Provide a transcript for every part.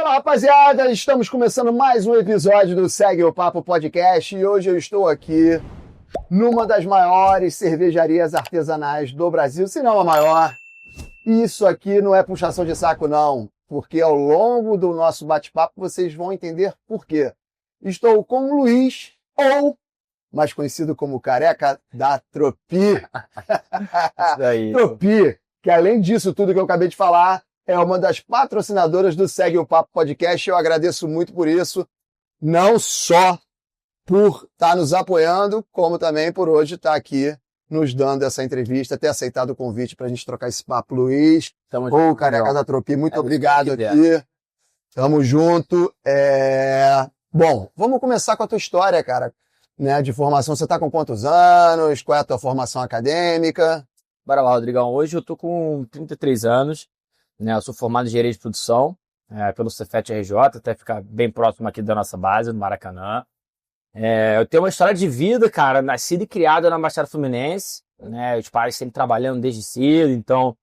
Fala, rapaziada, estamos começando mais um episódio do Segue o Papo Podcast e hoje eu estou aqui numa das maiores cervejarias artesanais do Brasil, se não a maior. E isso aqui não é puxação de saco não, porque ao longo do nosso bate-papo vocês vão entender por quê. Estou com o Luiz, ou mais conhecido como Careca da Tropi. Isso daí. Tropi, que além disso tudo que eu acabei de falar, é uma das patrocinadoras do Segue o Papo Podcast. Eu agradeço muito por isso, não só por estar nos apoiando, como também por hoje estar aqui nos dando essa entrevista, ter aceitado o convite para a gente trocar esse papo. Luiz, ou Careca da Tropi, muito obrigado aqui. Tamo junto. Bom, vamos começar com a tua história, cara, né, de formação. Você tá com quantos anos? Qual é a tua formação acadêmica? Bora lá, Rodrigão. Hoje eu tô com 33 anos, né? Eu sou formado em engenharia de produção pelo Cefet RJ, até ficar bem próximo aqui da nossa base, no Maracanã. Eu tenho uma história de vida, cara, nascido e criado na Baixada Fluminense, né? Os pais sempre trabalhando desde cedo, então,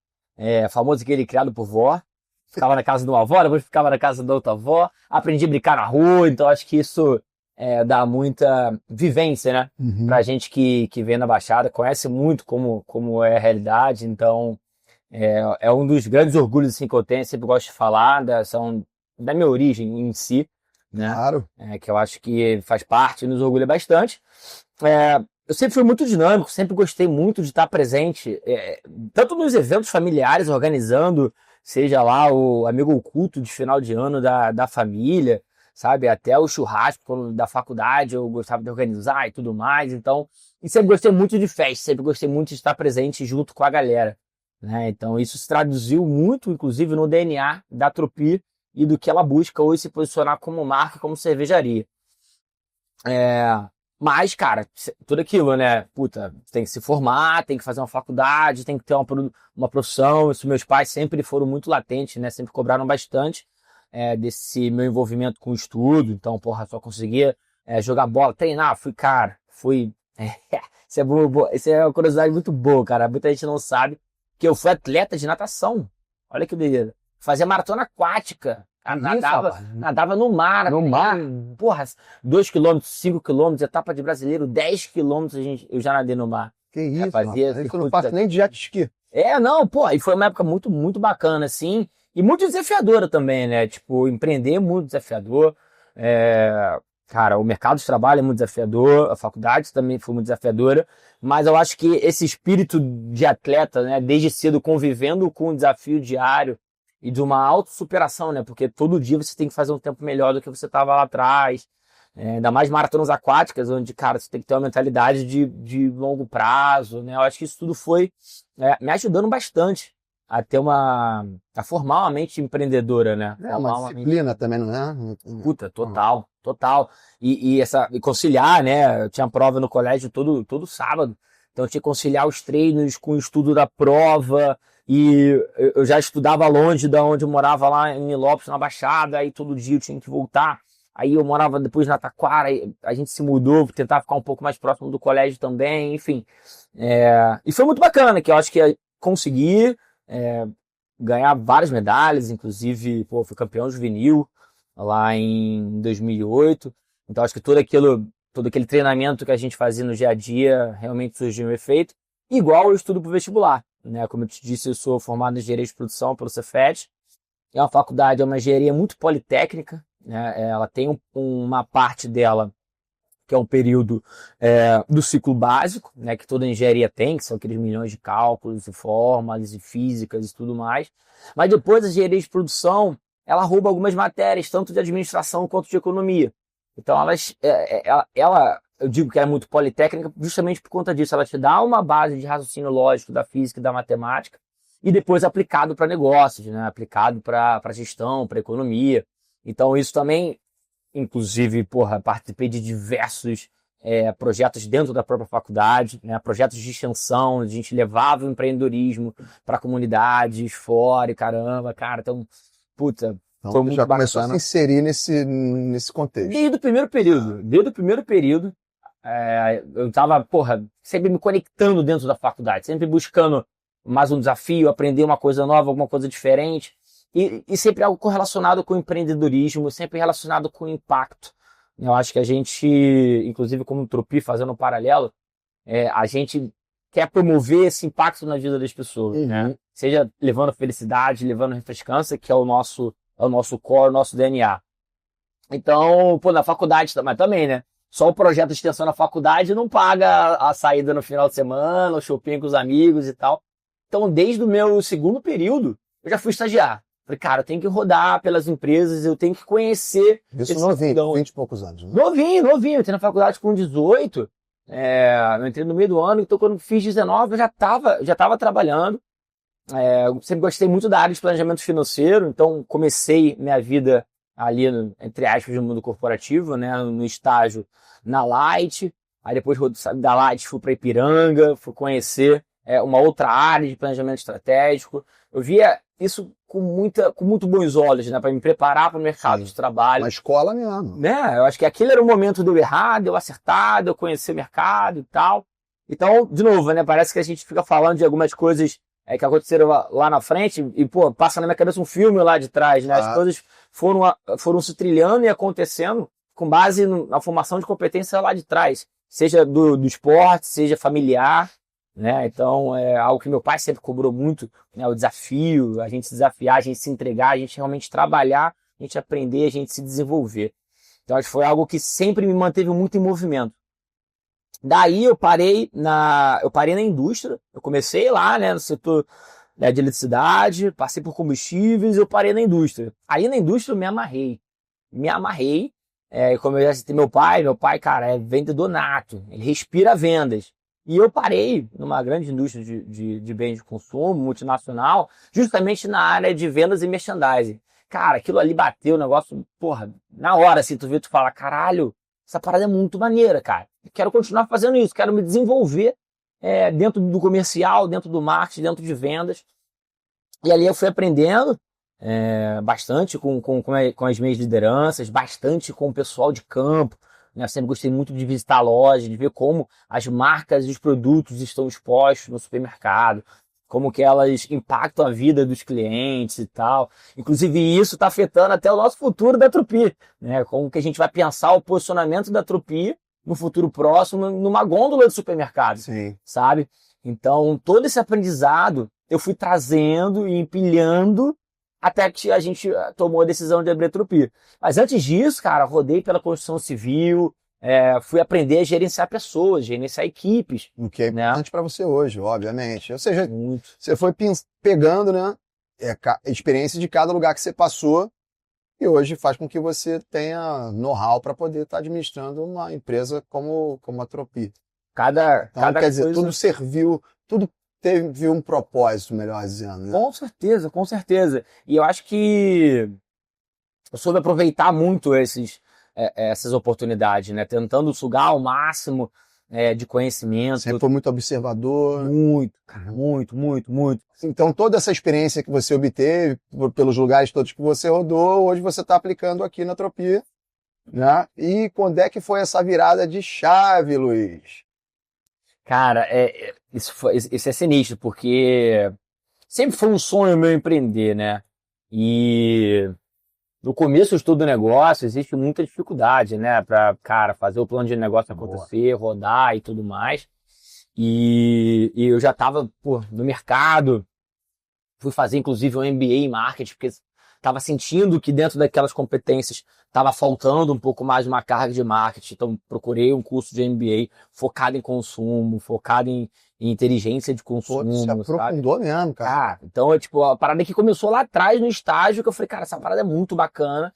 famoso aquele criado por vó. Ficava na casa de uma avó, depois ficava na casa da outra avó. Aprendi a brincar na rua, então acho que isso dá muita vivência, né? Pra gente que vem na Baixada, conhece muito como é a realidade, então é um dos grandes orgulhos assim, que eu tenho, sempre gosto de falar da minha origem em si, né? Claro. Que eu acho que faz parte, nos orgulha bastante. Eu sempre fui muito dinâmico, sempre gostei muito de estar presente, tanto nos eventos familiares, organizando, seja lá o amigo oculto de final de ano da família, sabe? Até o churrasco da faculdade eu gostava de organizar e tudo mais. Então, e sempre gostei muito de festa, sempre gostei muito de estar presente junto com a galera, né? Então, isso se traduziu muito, inclusive, no DNA da Tropi e do que ela busca hoje se posicionar como marca, como cervejaria. Mas, cara, tudo aquilo, né? Puta, tem que se formar, tem que fazer uma faculdade, tem que ter uma profissão. Isso meus pais sempre foram muito latentes, né? Sempre cobraram bastante desse meu envolvimento com o estudo. Então, porra, só conseguia jogar bola, treinar. Isso é uma curiosidade muito boa, cara. Muita gente não sabe que eu fui atleta de natação. Olha que beleza. Fazia maratona aquática. Nadava no mar. No mar? Porra, 2 km, 5 km, etapa de brasileiro, 10 km eu já nadei no mar. Que isso, fazia rapaz. Eu não faço nem de jet ski. Não, pô, e foi uma época muito, muito bacana, assim, e muito desafiadora também, né? Tipo, empreender é muito desafiador. Cara, o mercado de trabalho é muito desafiador, a faculdade também foi muito desafiadora, mas eu acho que esse espírito de atleta, né, desde cedo convivendo com o desafio diário e de uma autossuperação, né? Porque todo dia você tem que fazer um tempo melhor do que você estava lá atrás. Ainda mais maratonas aquáticas, onde, cara, você tem que ter uma mentalidade de longo prazo, né? Eu acho que isso tudo foi me ajudando bastante a ter a formar uma mente empreendedora, né? Uma disciplina também, não é? Puta, total. E conciliar, né? Eu tinha prova no colégio todo sábado, então eu tinha que conciliar os treinos com o estudo da prova. E eu já estudava longe da onde eu morava, lá em Nilópolis, na Baixada, aí todo dia eu tinha que voltar. Aí eu morava depois na Taquara, a gente se mudou, tentar ficar um pouco mais próximo do colégio também, enfim. E foi muito bacana, que eu acho que consegui ganhar várias medalhas, inclusive, fui campeão juvenil lá em 2008. Então acho que todo aquele treinamento que a gente fazia no dia a dia realmente surgiu um efeito. Igual eu estudo para o vestibular, né? Como eu te disse, eu sou formado em engenharia de produção pelo Cefet. É uma faculdade, é uma engenharia muito politécnica, né? Ela tem uma parte dela que é um período do ciclo básico, né? Que toda engenharia tem, que são aqueles milhões de cálculos e fórmulas e físicas e tudo mais. Mas depois a engenharia de produção, ela rouba algumas matérias, tanto de administração quanto de economia. Então eu digo que ela é muito politécnica justamente por conta disso. Ela te dá uma base de raciocínio lógico da física e da matemática e depois aplicado para negócios, né? Aplicado para gestão, para economia. Então isso também, inclusive, participei de diversos projetos dentro da própria faculdade, né? Projetos de extensão, a gente levava o empreendedorismo para comunidades fora e caramba, cara, então, puta... Então, foi você muito já começou bacana. a se inserir nesse contexto. Desde o primeiro período, eu tava, sempre me conectando dentro da faculdade, sempre buscando mais um desafio, aprender uma coisa nova, alguma coisa diferente. E sempre algo correlacionado com o empreendedorismo, sempre relacionado com o impacto. Eu acho que a gente, inclusive como Tropi, fazendo um paralelo, a gente quer promover esse impacto na vida das pessoas, né? Seja levando felicidade, levando refrescância, que é o nosso core, o nosso DNA. Então, pô, na faculdade também, né? Só o projeto de extensão na faculdade não paga a saída no final de semana, o shopping com os amigos e tal. Então, desde o meu segundo período, eu já fui estagiar. Falei, cara, eu tenho que rodar pelas empresas, eu tenho que conhecer... Isso novinho, 20 e poucos anos. Né? Novinho. Eu entrei na faculdade com 18, eu entrei no meio do ano, então quando fiz 19 eu já tava trabalhando. Eu sempre gostei muito da área de planejamento financeiro, então comecei minha vida ali, entre aspas, no mundo corporativo, né, no estágio na Light, aí depois da Light fui para Ipiranga, fui conhecer uma outra área de planejamento estratégico. Eu via isso com muito bons olhos, né, para me preparar para o mercado de trabalho. Uma escola mesmo. Né? Eu acho que aquele era o momento de eu errar, de eu acertar, de eu conhecer o mercado e tal. Então, de novo, né, parece que a gente fica falando de algumas coisas que aconteceram lá na frente e, pô, passa na minha cabeça um filme lá de trás, né? As coisas foram se trilhando e acontecendo com base na formação de competência lá de trás. Seja do esporte, seja familiar, né? Então, é algo que meu pai sempre cobrou muito, né? O desafio, a gente se desafiar, a gente se entregar, a gente realmente trabalhar, a gente aprender, a gente se desenvolver. Então, acho que foi algo que sempre me manteve muito em movimento. Daí eu parei na indústria, eu comecei lá, né, no setor, né, de eletricidade, passei por combustíveis, eu parei na indústria. Aí na indústria eu me amarrei, como eu já citei meu pai, cara, é vendedor nato, ele respira vendas. E eu parei numa grande indústria de bens de consumo, multinacional, justamente na área de vendas e merchandising. Cara, aquilo ali bateu o negócio, porra, na hora, assim, tu vê, tu fala, caralho, essa parada é muito maneira, cara. Eu quero continuar fazendo isso, quero me desenvolver dentro do comercial, dentro do marketing, dentro de vendas. E ali eu fui aprendendo bastante com as minhas lideranças, bastante com o pessoal de campo. Né? Eu sempre gostei muito de visitar a loja, de ver como as marcas e os produtos estão expostos no supermercado, como que elas impactam a vida dos clientes e tal. Inclusive isso está afetando até o nosso futuro da Tropi, né? Como que a gente vai pensar o posicionamento da Tropi no futuro próximo numa gôndola de supermercado, Sim. sabe? Então, todo esse aprendizado eu fui trazendo e empilhando até que a gente tomou a decisão de abrir a Tropi. Mas antes disso, cara, rodei pela construção civil, fui aprender a gerenciar pessoas, gerenciar equipes. O que é importante para você hoje, obviamente. Ou seja, muito. Você foi pegando, né, a experiência de cada lugar que você passou e hoje faz com que você tenha know-how para poder estar administrando uma empresa como a Tropi. Cada Quer dizer, coisa... tudo serviu, tudo teve um propósito, melhor dizendo. Né? Com certeza. E eu acho que eu soube aproveitar muito essas oportunidades, né? Tentando sugar ao máximo de conhecimento. Sempre foi muito observador. Muito, cara, muito. Então, toda essa experiência que você obteve, pelos lugares todos que você rodou, hoje você está aplicando aqui na Tropi. Né? E quando é que foi essa virada de chave, Luiz? Cara, isso é sinistro, porque sempre foi um sonho meu empreender, né? E no começo do estudo do negócio existe muita dificuldade, né? Pra, cara, fazer o plano de negócio acontecer, rodar e tudo mais. E eu já tava, no mercado, fui fazer inclusive um MBA em marketing, porque estava sentindo que dentro daquelas competências estava faltando um pouco mais de uma carga de marketing. Então procurei um curso de MBA focado em consumo, focado em inteligência de consumo. Se aprofundou, sabe? Mesmo, cara. Então a parada que começou lá atrás no estágio, que eu falei, cara, essa parada é muito bacana,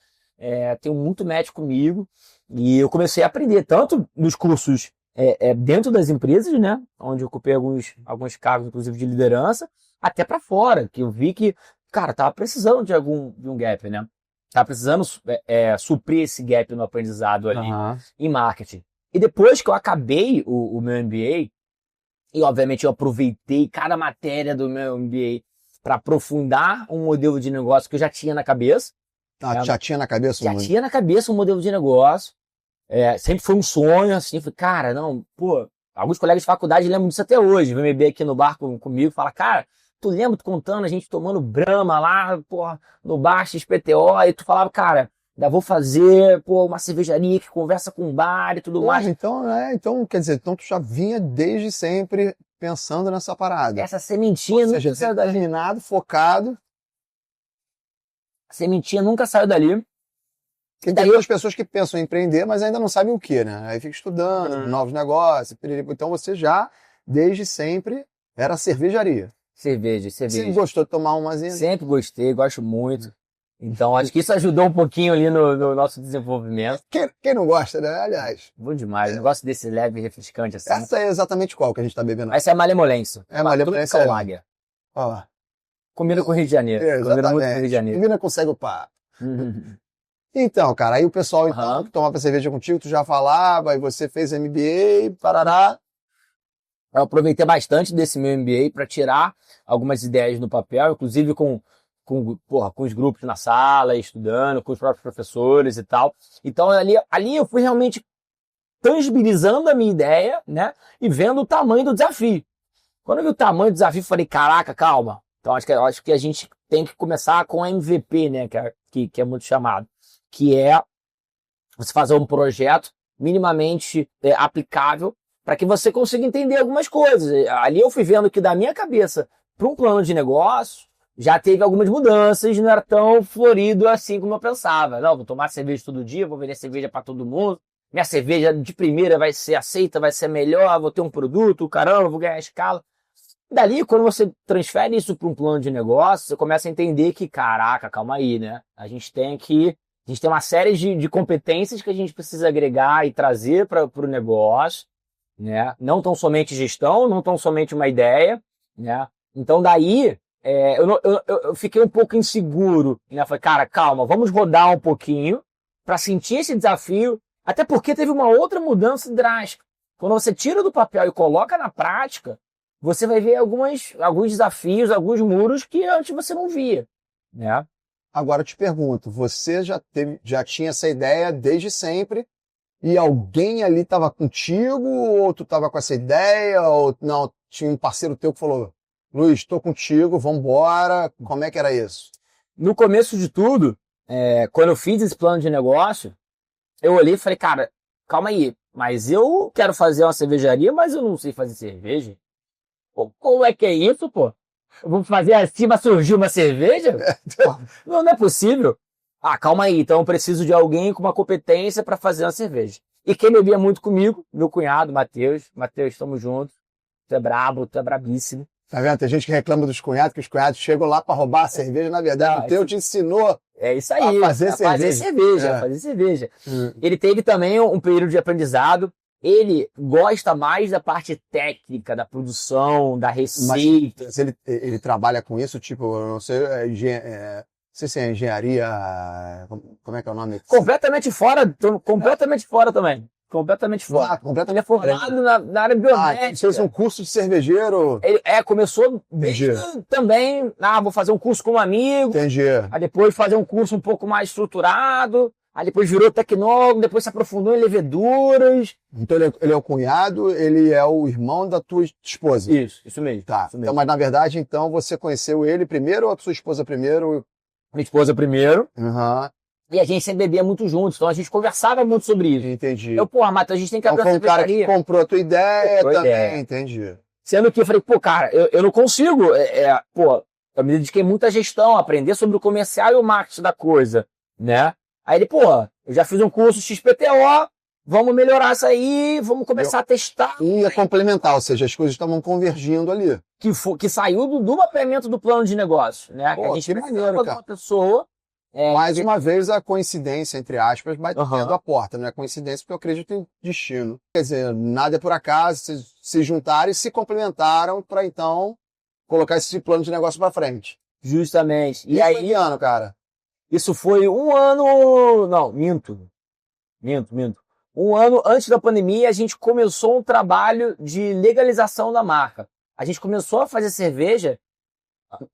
tenho muito match comigo. E eu comecei a aprender tanto nos cursos dentro das empresas, né, onde eu ocupei alguns cargos, inclusive de liderança, até para fora, que eu vi que, cara, tava precisando de um gap, né? Tava precisando suprir esse gap no aprendizado ali em marketing. E depois que eu acabei o meu MBA, e obviamente eu aproveitei cada matéria do meu MBA para aprofundar um modelo de negócio que eu já tinha na cabeça. Já tinha na cabeça? Tinha na cabeça um modelo de negócio. Sempre foi um sonho, assim. Falei, cara, não, alguns colegas de faculdade lembram disso até hoje. Vem beber aqui no bar comigo e fala, cara, tu lembra tu contando a gente tomando Brahma lá, porra, no bar XPTO, e tu falava, cara, ainda vou fazer, pô, uma cervejaria que conversa com o bar e tudo mais. Então, quer dizer, então tu já vinha desde sempre pensando nessa parada. Essa sementinha Ou seja, nunca saiu dali. determinado, focado. A sementinha nunca saiu dali. E tem outras pessoas que pensam em empreender, mas ainda não sabem o que, né? Aí fica estudando novos negócios. Então você já, desde sempre, era cervejaria. Cerveja. Você gostou de tomar umazinha? Sempre gostei, gosto muito. Então, acho que isso ajudou um pouquinho ali no nosso desenvolvimento. Quem não gosta, né? Aliás. Bom demais. Eu gosto desse leve refrescante assim. Essa é exatamente qual que a gente tá bebendo? Essa é a Malemolência. É a Malemolência. É Lager. Ó. Combina com o Rio de Janeiro. Combina muito com o Rio de Janeiro. Combina com o Segue o Papo. Então, cara, aí o pessoal então, que tomava cerveja contigo, tu já falava, e você fez MBA, parará. Eu aproveitei bastante desse meu MBA para tirar algumas ideias no papel, inclusive com os grupos na sala, estudando, com os próprios professores e tal. Então, ali eu fui realmente tangibilizando a minha ideia, né? E vendo o tamanho do desafio. Quando eu vi o tamanho do desafio, eu falei, caraca, calma. Então, acho que a gente tem que começar com MVP, né? Que é muito chamado. Que é você fazer um projeto minimamente aplicável para que você consiga entender algumas coisas. Ali eu fui vendo que da minha cabeça para um plano de negócio já teve algumas mudanças, não era tão florido assim como eu pensava. Não, vou tomar cerveja todo dia, vou vender cerveja para todo mundo. Minha cerveja de primeira vai ser aceita, vai ser melhor, vou ter um produto, caramba, vou ganhar escala. Dali, quando você transfere isso para um plano de negócio, você começa a entender que, caraca, calma aí, né? A gente tem uma série de competências que a gente precisa agregar e trazer para o negócio, né? Não tão somente gestão, não tão somente uma ideia, né? Então daí, eu fiquei um pouco inseguro, né? Falei, cara, calma, vamos rodar um pouquinho para sentir esse desafio, até porque teve uma outra mudança drástica. Quando você tira do papel e coloca na prática, você vai ver alguns desafios, alguns muros que antes você não via, né? Agora eu te pergunto, você já tinha essa ideia desde sempre e alguém ali estava contigo ou tu estava com essa ideia ou não, tinha um parceiro teu que falou, Luiz, estou contigo, vambora, como é que era isso? No começo de tudo, quando eu fiz esse plano de negócio, eu olhei e falei, cara, calma aí, mas eu quero fazer uma cervejaria, mas eu não sei fazer cerveja. Pô, como é que é isso, pô? Eu vou fazer assim, vai surgir uma cerveja? Não é possível. Ah, calma aí, então eu preciso de alguém com uma competência para fazer uma cerveja. E quem bebia muito comigo, meu cunhado, Matheus. Matheus, estamos juntos. Tu é brabo, tu é brabíssimo. Tá vendo? Tem gente que reclama dos cunhados, que os cunhados chegam lá para roubar a cerveja. Na verdade, o teu te ensinou isso aí, a fazer cerveja. Fazer cerveja. Ele teve também um período de aprendizado. Ele gosta mais da parte técnica, da produção, da receita. Mas ele trabalha com isso, tipo, eu não sei, não sei se é engenharia, como é que é o nome? Completamente fora também. Completamente fora. Ele é formado na área biomédica. Ele fez um curso de cervejeiro. Ele começou também, vou fazer um curso com um amigo. Entendi. Aí depois fazer um curso um pouco mais estruturado. Aí depois virou tecnólogo, depois se aprofundou em leveduras. Então ele é o cunhado, ele é o irmão da tua esposa. Isso mesmo. Tá. Isso mesmo. Então, mas na verdade, então, você conheceu ele primeiro ou a sua esposa primeiro? Minha esposa primeiro. Uhum. E a gente sempre bebia muito juntos, então a gente conversava muito sobre isso. Entendi. Matheus, a gente tem que abrir uma cervejaria. Então foi um cara que comprou a tua ideia também, entendi. Sendo que eu falei, cara, eu não consigo, eu me dediquei muito à gestão, a aprender sobre o comercial e o marketing da coisa, né? Aí ele, eu já fiz um curso XPTO, vamos melhorar isso aí, vamos começar a testar. E é complementar, ou seja, as coisas estavam convergindo ali. Que saiu do mapeamento do plano de negócio, né? Pô, a gente maneiro, cara. Uma pessoa... Mais uma vez a coincidência, entre aspas, batendo a porta, não é coincidência porque eu acredito em destino. Quer dizer, nada é por acaso, se juntaram e se complementaram para então colocar esse plano de negócio para frente. Justamente. E aí, que ano, cara? Isso foi um ano... Não, minto. Um ano antes da pandemia, a gente começou um trabalho de legalização da marca. A gente começou a fazer cerveja.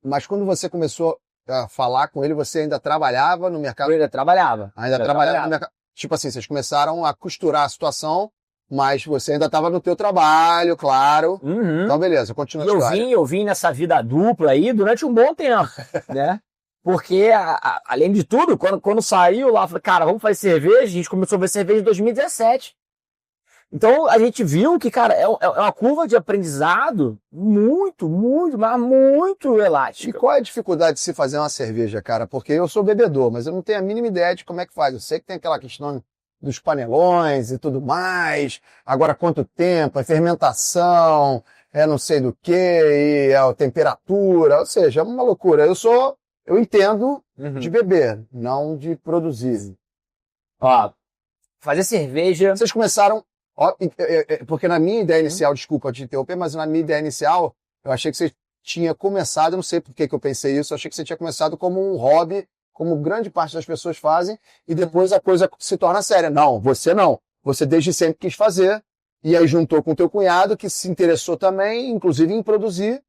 Mas quando você começou a falar com ele, você ainda trabalhava no mercado? Eu ainda trabalhava. Ainda trabalhava no mercado. Tipo assim, vocês começaram a costurar a situação mas você ainda estava no teu trabalho, claro. Uhum. Então, beleza, continua a E história. eu vim nessa vida dupla aí durante um bom tempo, né? Porque, além de tudo, quando saiu lá, eu falei, cara, vamos fazer cerveja. A gente começou a fazer cerveja em 2017. Então, a gente viu que, cara, é uma curva de aprendizado muito, mas muito E elástica. qual é a dificuldade de se fazer uma cerveja, cara? Porque eu sou bebedor, mas eu não tenho a mínima ideia de como é que faz. Eu sei que tem aquela questão dos panelões e tudo mais. Agora, quanto tempo? É fermentação, é não sei do que, e a temperatura. Ou seja, é uma loucura. Eu entendo de beber, não de produzir. Ó, fazer cerveja... Vocês começaram... Porque na minha ideia inicial, desculpa te interromper, mas na minha ideia inicial, eu achei que você tinha começado, eu não sei por que eu pensei isso, eu achei que você tinha começado como um hobby, como grande parte das pessoas fazem, e depois a coisa se torna séria. Não, você não. Você desde sempre quis fazer, e aí juntou com o teu cunhado, que se interessou também, inclusive em produzir,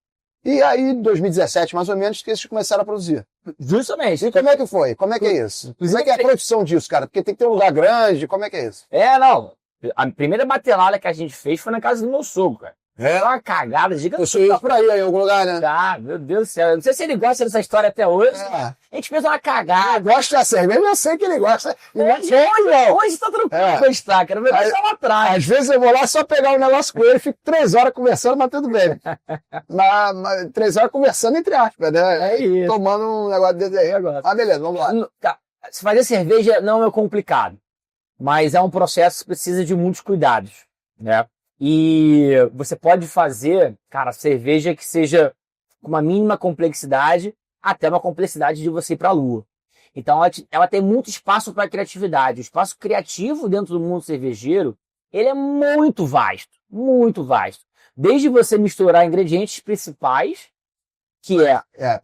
e aí em 2017, mais ou menos, que eles começaram a produzir. Justamente. E como é que foi? Como é que é isso? Como é que é a produção disso, cara? Porque tem que ter um lugar grande, como é que é isso? Não. A primeira batelada que a gente fez foi na casa do meu sogro, cara. Era uma cagada gigante. Eu sou isso por aí em algum lugar, né? Ah, meu Deus do céu. Eu não sei se ele gosta dessa história até hoje. É. A gente fez uma cagada. Gosta da cerveja, eu sei que ele gosta. Hoje tá tranquilo É. gostar, cara. Meu Deus, lá atrás. Às vezes eu vou lá só pegar um negócio com ele, fico 3 horas conversando, mas tudo bem. mas 3 horas conversando entre aspas, né? É isso. Tomando um negócio desse aí agora. Ah, beleza, vamos lá. Se fazer cerveja não é complicado, mas é um processo que precisa de muitos cuidados, né? E você pode fazer, cara, cerveja que seja com uma mínima complexidade até uma complexidade de você ir para a lua. Então ela tem muito espaço para criatividade. O espaço criativo dentro do mundo cervejeiro, ele é muito vasto, muito vasto. Desde você misturar ingredientes principais, que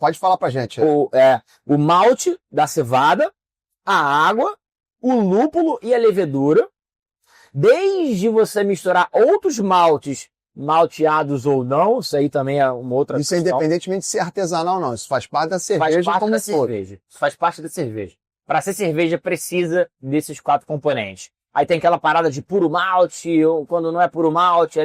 pode falar pra gente. o malte da cevada, a água, o lúpulo e a levedura. Desde você misturar outros maltes, malteados ou não, isso aí também é uma outra questão. Isso é independentemente de ser artesanal ou não, isso faz parte da cerveja. Faz parte da cerveja. Isso faz parte da cerveja. Para ser cerveja precisa desses 4 componentes. Aí tem aquela parada de puro malte, ou quando não é puro malte,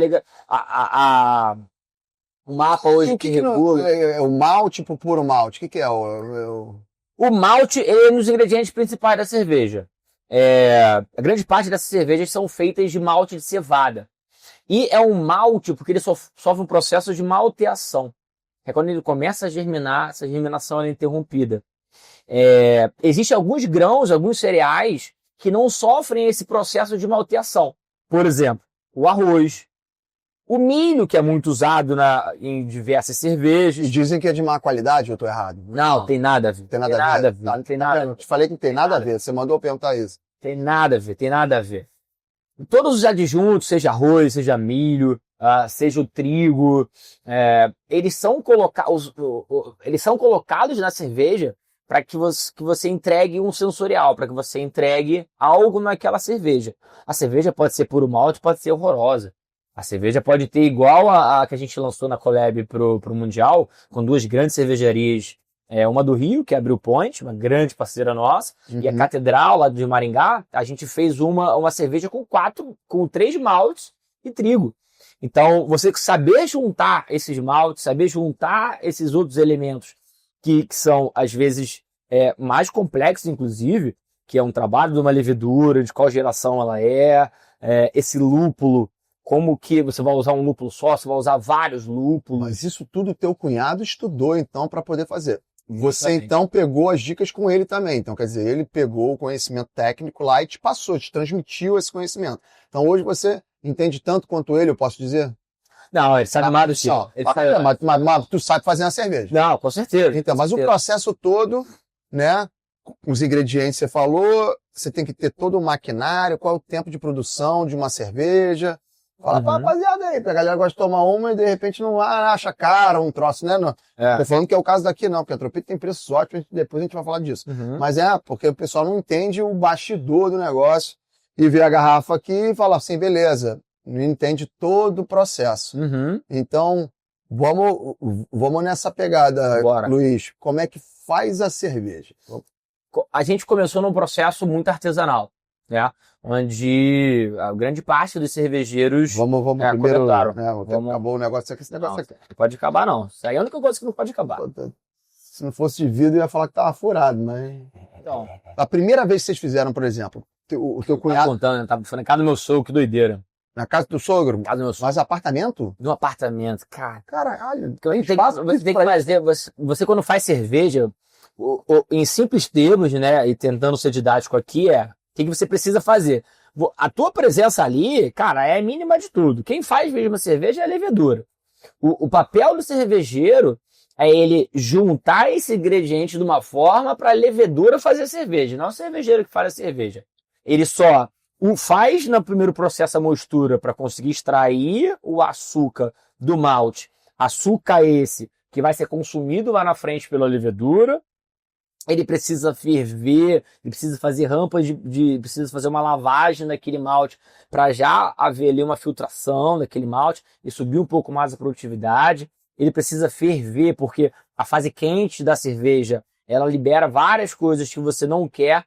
o mapa hoje que regula. É o malte pro puro malte, o que é o... O malte é um dos ingredientes principais da cerveja. A grande parte dessas cervejas são feitas de malte de cevada. E é um malte porque ele sofre um processo de malteação. É quando ele começa a germinar, essa germinação é interrompida. Existem alguns grãos, alguns cereais que não sofrem esse processo de malteação. Por exemplo, o arroz, o milho, que é muito usado em diversas cervejas. E dizem que é de má qualidade, eu tô errado? Não, tem nada a ver. Tem nada a ver. Não tem nada a ver. Eu te falei que não tem nada a ver, você mandou eu perguntar isso. Tem nada a ver, tem nada a ver. Todos os adjuntos, seja arroz, seja milho, seja o trigo, eles são colocados na cerveja para que você entregue um sensorial, para que você entregue algo naquela cerveja. A cerveja pode ser puro malte, pode ser horrorosa. A cerveja pode ter igual a que a gente lançou na Collab pro Mundial, com 2 grandes cervejarias. Uma do Rio, que é a Brew Point, uma grande parceira nossa, e a Catedral, lá de Maringá, a gente fez uma cerveja com 3 maltes e trigo. Então, você saber juntar esses maltes, saber juntar esses outros elementos que são, às vezes, mais complexos, inclusive, que é um trabalho de uma levedura, de qual geração ela esse lúpulo, como que você vai usar um lúpulo só, você vai usar vários lúpulos. Mas isso tudo teu cunhado estudou, então, para poder fazer. Você, então, pegou as dicas com ele também. Então, quer dizer, ele pegou o conhecimento técnico lá e te passou, te transmitiu esse conhecimento. Então, hoje você entende tanto quanto ele, eu posso dizer? Não, ele sabe mais do que eu. Mas tu sabe fazer uma cerveja. Não, com certeza. Então, mas o processo todo, né? Os ingredientes você falou, você tem que ter todo o maquinário, qual é o tempo de produção de uma cerveja. Fala pra rapaziada aí, porque a galera gosta de tomar uma e de repente não acha caro um troço, né? Não. Tô falando que é o caso daqui não, porque a Tropito tem preços ótimos, depois a gente vai falar disso. Mas porque o pessoal não entende o bastidor do negócio e vê a garrafa aqui e fala assim, beleza, não entende todo o processo. Então, vamos nessa pegada, Bora. Luiz. Como é que faz a cerveja? A gente começou num processo muito artesanal. né? Onde a grande parte dos cervejeiros Vamos primeiro, comentaram. né? Acabou o negócio aqui, esse negócio aqui. Não pode acabar, não. Isso aí é a única coisa que não pode acabar. Se não fosse de vidro, eu ia falar que tava furado, mas... Então, A primeira vez que vocês fizeram, por exemplo, o teu tá cunhado contando, né? Tava na casa do meu sogro, que doideira. na casa do sogro, Na casa do meu sogro. mas apartamento? Num apartamento, cara. Caralho, Tem tem espaço você tem que fazer, você quando faz cerveja, em simples termos, né, e tentando ser didático aqui, o que você precisa fazer? A tua presença ali, cara, é a mínima de tudo. Quem faz mesmo a cerveja é a levedura. O papel do cervejeiro é ele juntar esse ingrediente de uma forma para a levedura fazer a cerveja. Não é o cervejeiro que faz a cerveja. Ele só faz no primeiro processo a mostura para conseguir extrair o açúcar do malte. Açúcar esse que vai ser consumido lá na frente pela levedura. Ele precisa ferver, ele precisa fazer rampas precisa fazer uma lavagem daquele malte para já haver ali uma filtração daquele malte e subir um pouco mais a produtividade. Ele precisa ferver porque a fase quente da cerveja, ela libera várias coisas que você não quer,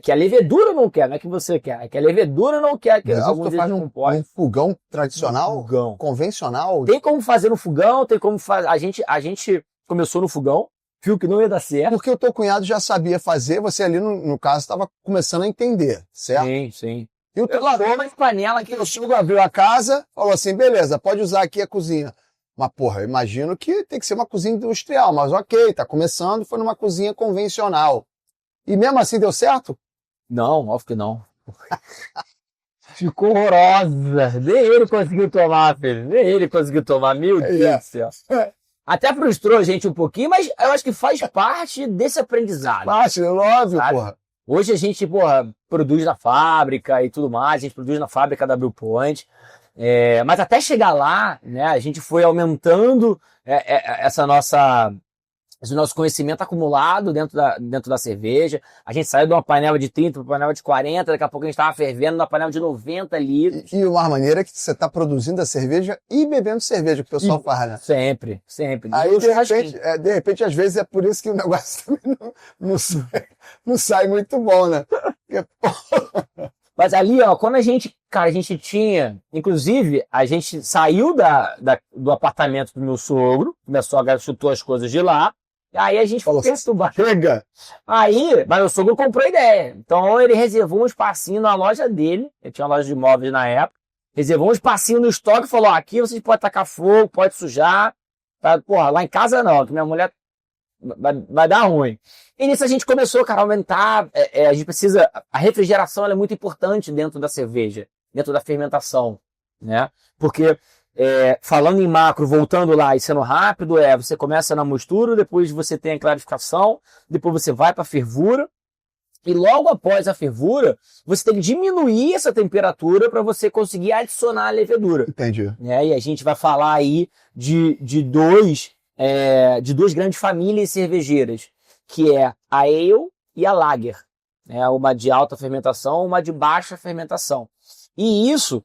que a levedura não quer, não é que você quer, é que a levedura não quer. Que tu faz um fogão tradicional, fogão convencional? Tem como fazer no fogão, tem como fazer. A gente começou no fogão, viu que não ia dar certo. Porque o teu cunhado já sabia fazer, você ali, no caso, estava começando a entender, certo? Sim, sim. E o teu uma panela que o sogro abriu a casa, falou assim, beleza, pode usar aqui a cozinha. Mas, porra, eu imagino que tem que ser uma cozinha industrial, mas ok, tá começando, foi numa cozinha convencional. E mesmo assim deu certo? Não, óbvio que não. Ficou horrorosa. Nem ele conseguiu tomar, filho. Nem ele conseguiu tomar. Meu Deus do céu. Até frustrou a gente um pouquinho, mas eu acho que faz parte desse aprendizado. Parte, óbvio, porra. Hoje a gente, produz na fábrica e tudo mais. A gente produz na fábrica da Brew Point. Mas até chegar lá, né, a gente foi aumentando esse nosso conhecimento acumulado dentro da cerveja. A gente saiu de uma panela de 30 para uma panela de 40, daqui a pouco a gente estava fervendo numa panela de 90 litros. E uma maneira que você está produzindo a cerveja e bebendo cerveja, que o pessoal faz, né? Sempre, sempre. Aí, de repente, às vezes é por isso que o negócio também não sai muito bom, né? Mas ali, quando a gente tinha, inclusive, a gente saiu do apartamento do meu sogro, minha sogra chutou as coisas de lá, e aí a gente falou, chega! Aí, mas meu sogro comprou a ideia. Então ele reservou um espacinho na loja dele, ele tinha uma loja de imóveis na época, reservou um espacinho no estoque e falou, aqui vocês podem tacar fogo, pode sujar, porra, lá em casa não, que minha mulher vai dar ruim. E nisso a gente começou, cara, a aumentar, a gente precisa, a refrigeração ela é muito importante dentro da cerveja, dentro da fermentação, né? Porque, falando em macro, voltando lá e sendo rápido, você começa na mostura, depois você tem a clarificação, depois você vai para a fervura, e logo após a fervura, você tem que diminuir essa temperatura para você conseguir adicionar a levedura. Entendi. E a gente vai falar aí de duas grandes famílias cervejeiras, que é a Ale e a Lager. Uma de alta fermentação, uma de baixa fermentação. E isso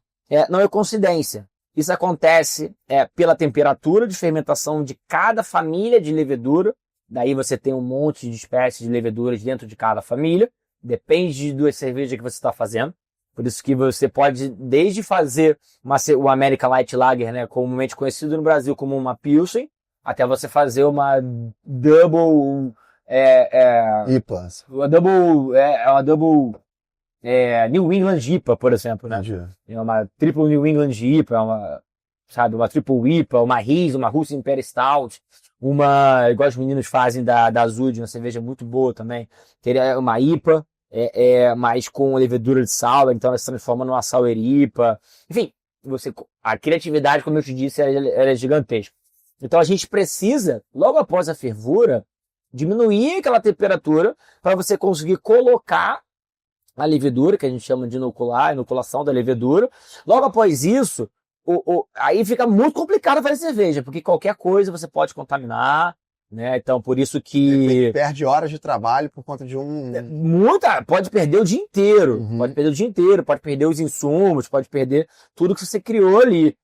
não é coincidência. Isso acontece pela temperatura de fermentação de cada família de levedura. Daí você tem um monte de espécies de leveduras dentro de cada família. Depende da cerveja que você está fazendo. Por isso que você pode, desde fazer o American Light Lager, né, comumente conhecido no Brasil como uma Pilsen, até você fazer uma Double... IPA. Uma Double New England IPA, por exemplo, né? É uma Triple New England IPA, uma Triple IPA, uma Riesling, uma Russian Imperial Stout, igual os meninos fazem da Azud, uma cerveja muito boa também. Teria uma IPA, mas com levedura de sour, então ela se transforma numa sour IPA. Enfim, a criatividade, como eu te disse, ela é gigantesca. Então a gente precisa, logo após a fervura, diminuir aquela temperatura para você conseguir colocar a levedura, que a gente chama de inoculação da levedura. Logo após isso, aí fica muito complicado fazer cerveja, porque qualquer coisa você pode contaminar, né? Então, por isso que... Perde horas de trabalho por conta de pode perder o dia inteiro, Uhum. Pode perder os insumos, pode perder tudo que você criou ali.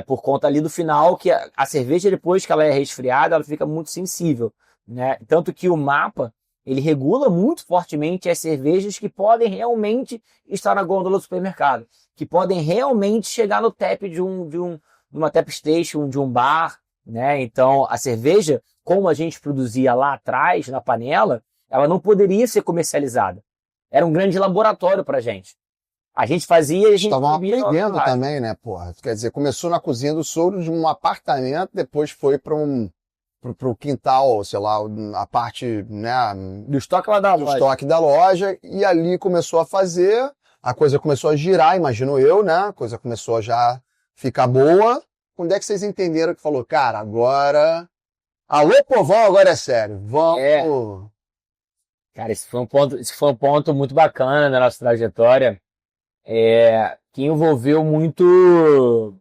Por conta ali do final, que a cerveja, depois que ela é resfriada, ela fica muito sensível, né? Tanto que o mapa, ele regula muito fortemente as cervejas que podem realmente estar na gôndola do supermercado, que podem realmente chegar no tap de uma tap station, de um bar, né? Então, a cerveja, como a gente produzia lá atrás, na panela, ela não poderia ser comercializada. Era um grande laboratório pra gente. A gente fazia e a gente... Estavam aprendendo também, né, porra? Quer dizer, começou na cozinha do sogro de um apartamento, depois foi pro quintal, sei lá, a parte, né, do estoque lá da do loja. estoque da loja, e ali começou a fazer, a coisa começou a girar, imagino eu, né? A coisa começou a já ficar boa. Quando é que vocês entenderam que falou, cara, agora... Alô, povão, agora é sério. Vamos... Cara, esse foi um ponto muito bacana da nossa trajetória, que envolveu muito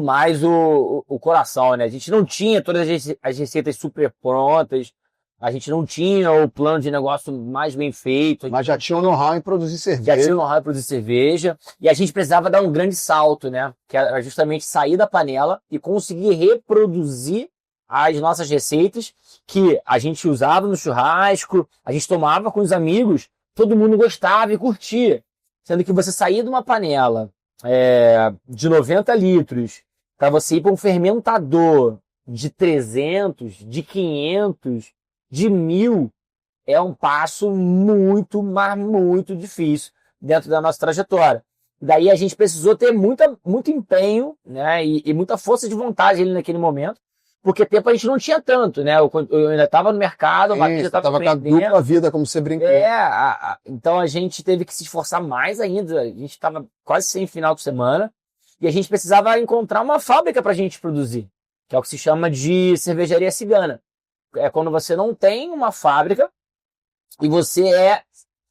mais o coração, né? A gente não tinha todas as receitas super prontas, a gente não tinha o plano de negócio mais bem feito. Mas já tinha o know-how em produzir cerveja. Já tinha o know-how em produzir cerveja, e a gente precisava dar um grande salto, né? Que era justamente sair da panela e conseguir reproduzir as nossas receitas que a gente usava no churrasco, a gente tomava com os amigos, todo mundo gostava e curtia. Sendo que você sair de uma panela de 90 litros para você ir para um fermentador de 300, de 500, de 1000, é um passo muito, mas muito difícil dentro da nossa trajetória. Daí a gente precisou ter muito empenho, né, e muita força de vontade ali naquele momento, porque tempo a gente não tinha tanto, né? Eu ainda estava no mercado, o Matheus já estava com a dupla vida, como você brincou. Então a gente teve que se esforçar mais ainda. A gente estava quase sem final de semana e a gente precisava encontrar uma fábrica para a gente produzir, que é o que se chama de cervejaria cigana. É quando você não tem uma fábrica e você é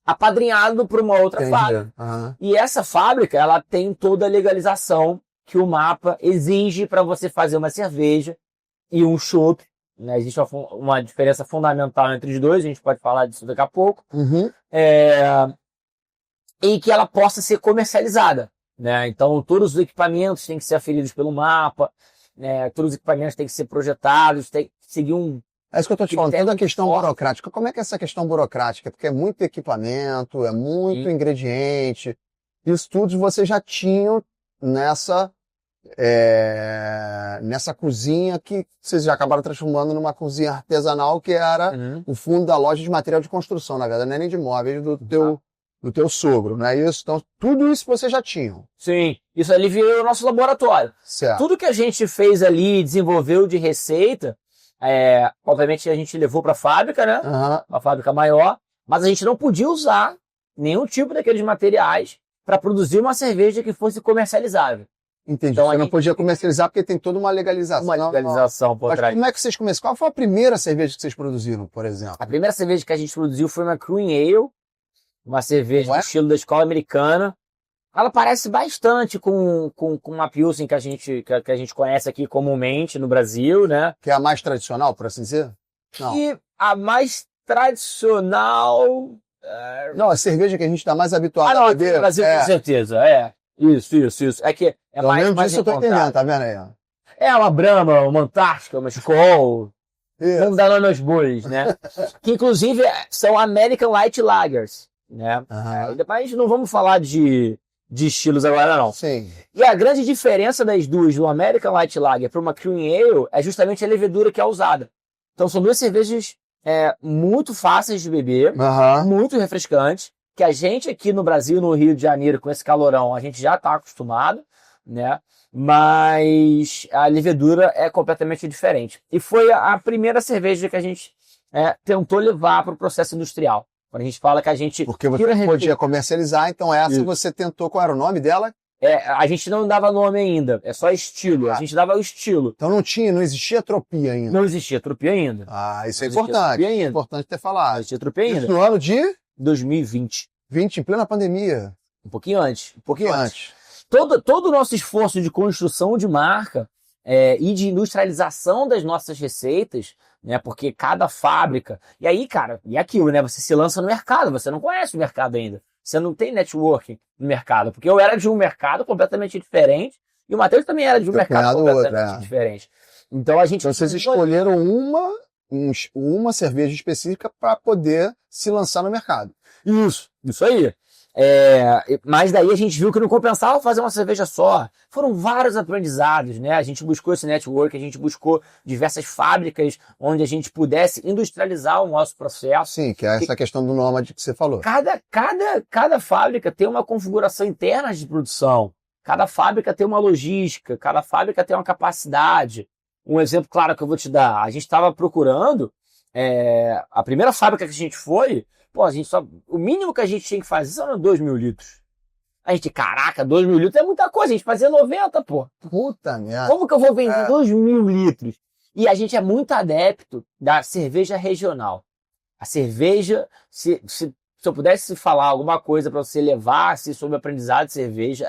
apadrinhado por uma outra fábrica. Uhum. E essa fábrica, ela tem toda a legalização que o MAPA exige para você fazer uma cerveja e um chopp, né? Existe uma diferença fundamental entre os dois, a gente pode falar disso daqui a pouco, e que ela possa ser comercializada, né? Então, todos os equipamentos têm que ser aferidos pelo MAPA, né? Todos os equipamentos têm que ser projetados, tem que seguir um... É isso que eu estou te falando, toda a questão burocrática. Como é que é essa questão burocrática? Porque é muito equipamento, é muito ingrediente, isso tudo vocês já tinham nessa cozinha que vocês já acabaram transformando numa cozinha artesanal, que era o fundo da loja de material de construção, na verdade, não é nem de móveis, do teu sogro, não é isso? Então, tudo isso vocês já tinham. Sim, isso ali virou o nosso laboratório. Certo. Tudo que a gente fez ali, desenvolveu de receita, obviamente a gente levou para a fábrica, né? Uma fábrica maior, mas a gente não podia usar nenhum tipo daqueles materiais para produzir uma cerveja que fosse comercializável. Entendi. Então, você não podia comercializar porque tem toda uma legalização. Uma legalização por trás. Mas como é que vocês começaram? Qual foi a primeira cerveja que vocês produziram, por exemplo? A primeira cerveja que a gente produziu foi uma Cream Ale, uma cerveja do estilo da escola americana. Ela parece bastante com uma Pilsen que a gente conhece aqui comumente no Brasil, né? Que é a mais tradicional, por assim dizer? Não. E a mais tradicional... Não, a cerveja que a gente está mais habituado a beber. No Brasil, com certeza, Isso. É que é mais isso eu tô entendendo, tá vendo aí? É uma Brahma, uma Antártica, uma Skol. Vamos dar nome aos bois, né? Que inclusive são American Light Lagers, né? Mas não vamos falar de estilos agora, não. Sim. E a grande diferença das duas, do American Light Lager para uma Cream Ale, é justamente a levedura que é usada. Então são duas cervejas muito fáceis de beber, muito refrescantes, que a gente aqui no Brasil, no Rio de Janeiro, com esse calorão, a gente já está acostumado, né? Mas a levedura é completamente diferente. E foi a primeira cerveja que a gente tentou levar para o processo industrial. Quando a gente fala que a gente... Porque você podia comercializar, então essa você tentou... Qual era o nome dela? A gente não dava nome ainda, é só estilo. A gente dava o estilo. Então não existia Tropia ainda. Não existia Tropia ainda. Isso é importante. É importante ter falado. Não existia Tropia ainda. Isso no ano de... 2020. 20, em plena pandemia. Um pouquinho antes. Antes. Todo o nosso esforço de construção de marca e de industrialização das nossas receitas, né? Porque cada fábrica... E aí, cara, e aquilo, né? Você se lança no mercado, você não conhece o mercado ainda. Você não tem networking no mercado. Porque eu era de um mercado completamente diferente e o Matheus também era de um mercado completamente diferente. Então a gente... Então vocês escolheram uma uma cerveja específica para poder se lançar no mercado. Isso aí. Mas daí a gente viu que não compensava fazer uma cerveja só. Foram vários aprendizados, né? A gente buscou esse network, a gente buscou diversas fábricas onde a gente pudesse industrializar o nosso processo. Sim, que é essa questão do nômade que você falou. Cada fábrica tem uma configuração interna de produção. Cada fábrica tem uma logística, cada fábrica tem uma capacidade. Um exemplo claro que eu vou te dar, a gente estava procurando, a primeira fábrica que a gente foi, o mínimo que a gente tinha que fazer são 2.000 litros. A gente, caraca, 2.000 litros é muita coisa, a gente fazia 90, pô. Puta merda. Como que eu vou vender 2.000 litros? E a gente é muito adepto da cerveja regional. A cerveja, se eu pudesse falar alguma coisa para você levar sobre aprendizado de cerveja,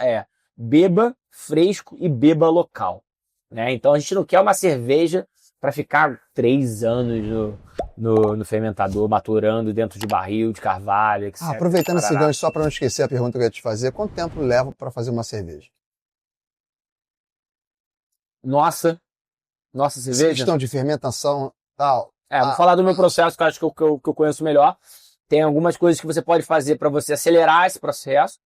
beba fresco e beba local. Né? Então a gente não quer uma cerveja para ficar 3 anos no fermentador, maturando dentro de barril de carvalho. Etc. Aproveitando esse gancho, só para não esquecer a pergunta que eu ia te fazer, quanto tempo leva para fazer uma cerveja? Nossa cerveja? Questão de fermentação tal. Vou falar do meu processo, que eu acho que eu conheço melhor. Tem algumas coisas que você pode fazer para você acelerar esse processo.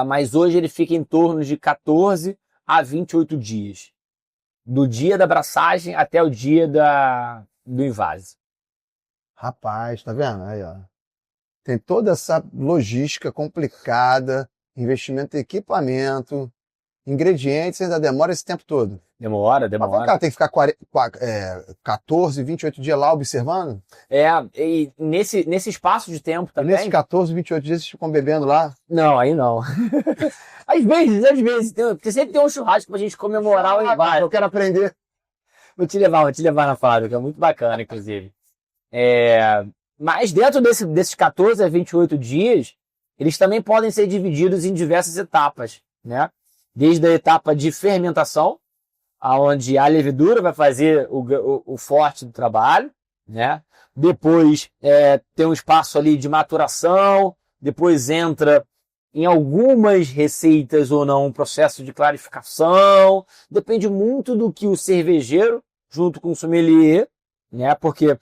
Mas hoje ele fica em torno de 14 a 28 dias. Do dia da abraçagem até o dia do invase. Rapaz, tá vendo? Aí, ó. Tem toda essa logística complicada, investimento em equipamento, ingredientes, ainda demora esse tempo todo. Demora. Mas, cara, tem que ficar 14, 28 dias lá observando? E nesse espaço de tempo também... Nesses 14, 28 dias vocês ficam bebendo lá? Não, aí não. Às vezes. Porque sempre tem um churrasco pra gente comemorar o invase. Eu quero aprender. Vou te levar na fábrica, é muito bacana, inclusive. Mas dentro desses 14 a 28 dias, eles também podem ser divididos em diversas etapas, né? Desde a etapa de fermentação, onde a levedura vai fazer o forte do trabalho, né? Depois tem um espaço ali de maturação, depois entra em algumas receitas ou não um processo de clarificação, depende muito do que o cervejeiro, junto com o sommelier, né? Porque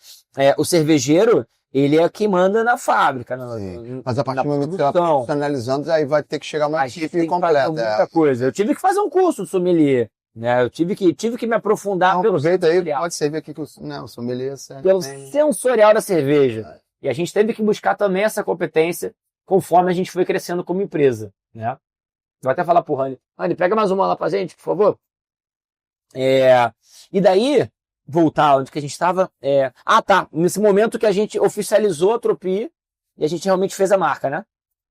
o cervejeiro, ele é quem manda na fábrica. Mas a partir do momento que ela está analisando, aí vai ter que chegar uma equipe completa. Muita coisa. Eu tive que fazer um curso de sommelier, né? Eu tive que me aprofundar pelo aproveita aí, sensorial. pode servir aqui que o sommelier pelo sensorial da cerveja. E a gente teve que buscar também essa competência conforme a gente foi crescendo como empresa, né? Vou até falar pro Rani. Rani, pega mais uma lá pra gente, por favor. E daí, voltar onde que a gente estava. Nesse momento que a gente oficializou a Tropi e a gente realmente fez a marca, né?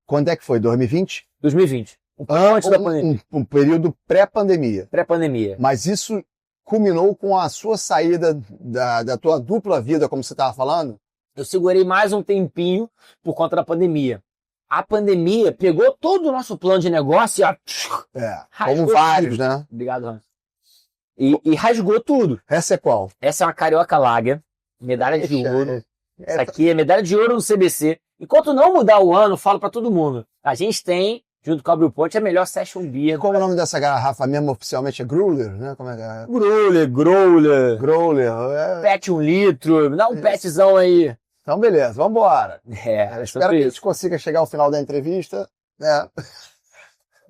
Quando é que foi? 2020? 2020. Antes da pandemia. Um período pré-pandemia. Pré-pandemia. Mas isso culminou com a sua saída da tua dupla vida, como você estava falando? Eu segurei mais um tempinho por conta da pandemia. A pandemia pegou todo o nosso plano de negócio e como vários, né? Obrigado, Hans. E rasgou tudo. Essa é qual? Essa é uma Carioca Lager, medalha de ouro. Essa aqui é medalha de ouro no CBC. Enquanto não mudar o ano, eu falo pra todo mundo. A gente tem, junto com a Brew Point, a melhor Session Beer. Qual é o nome dessa garrafa mesmo oficialmente? É Growler, né? Como é que é? Growler. Growler. Pet 1 litro. Dá um petzão aí. Então, beleza, vambora. Espero que a gente consiga chegar ao final da entrevista.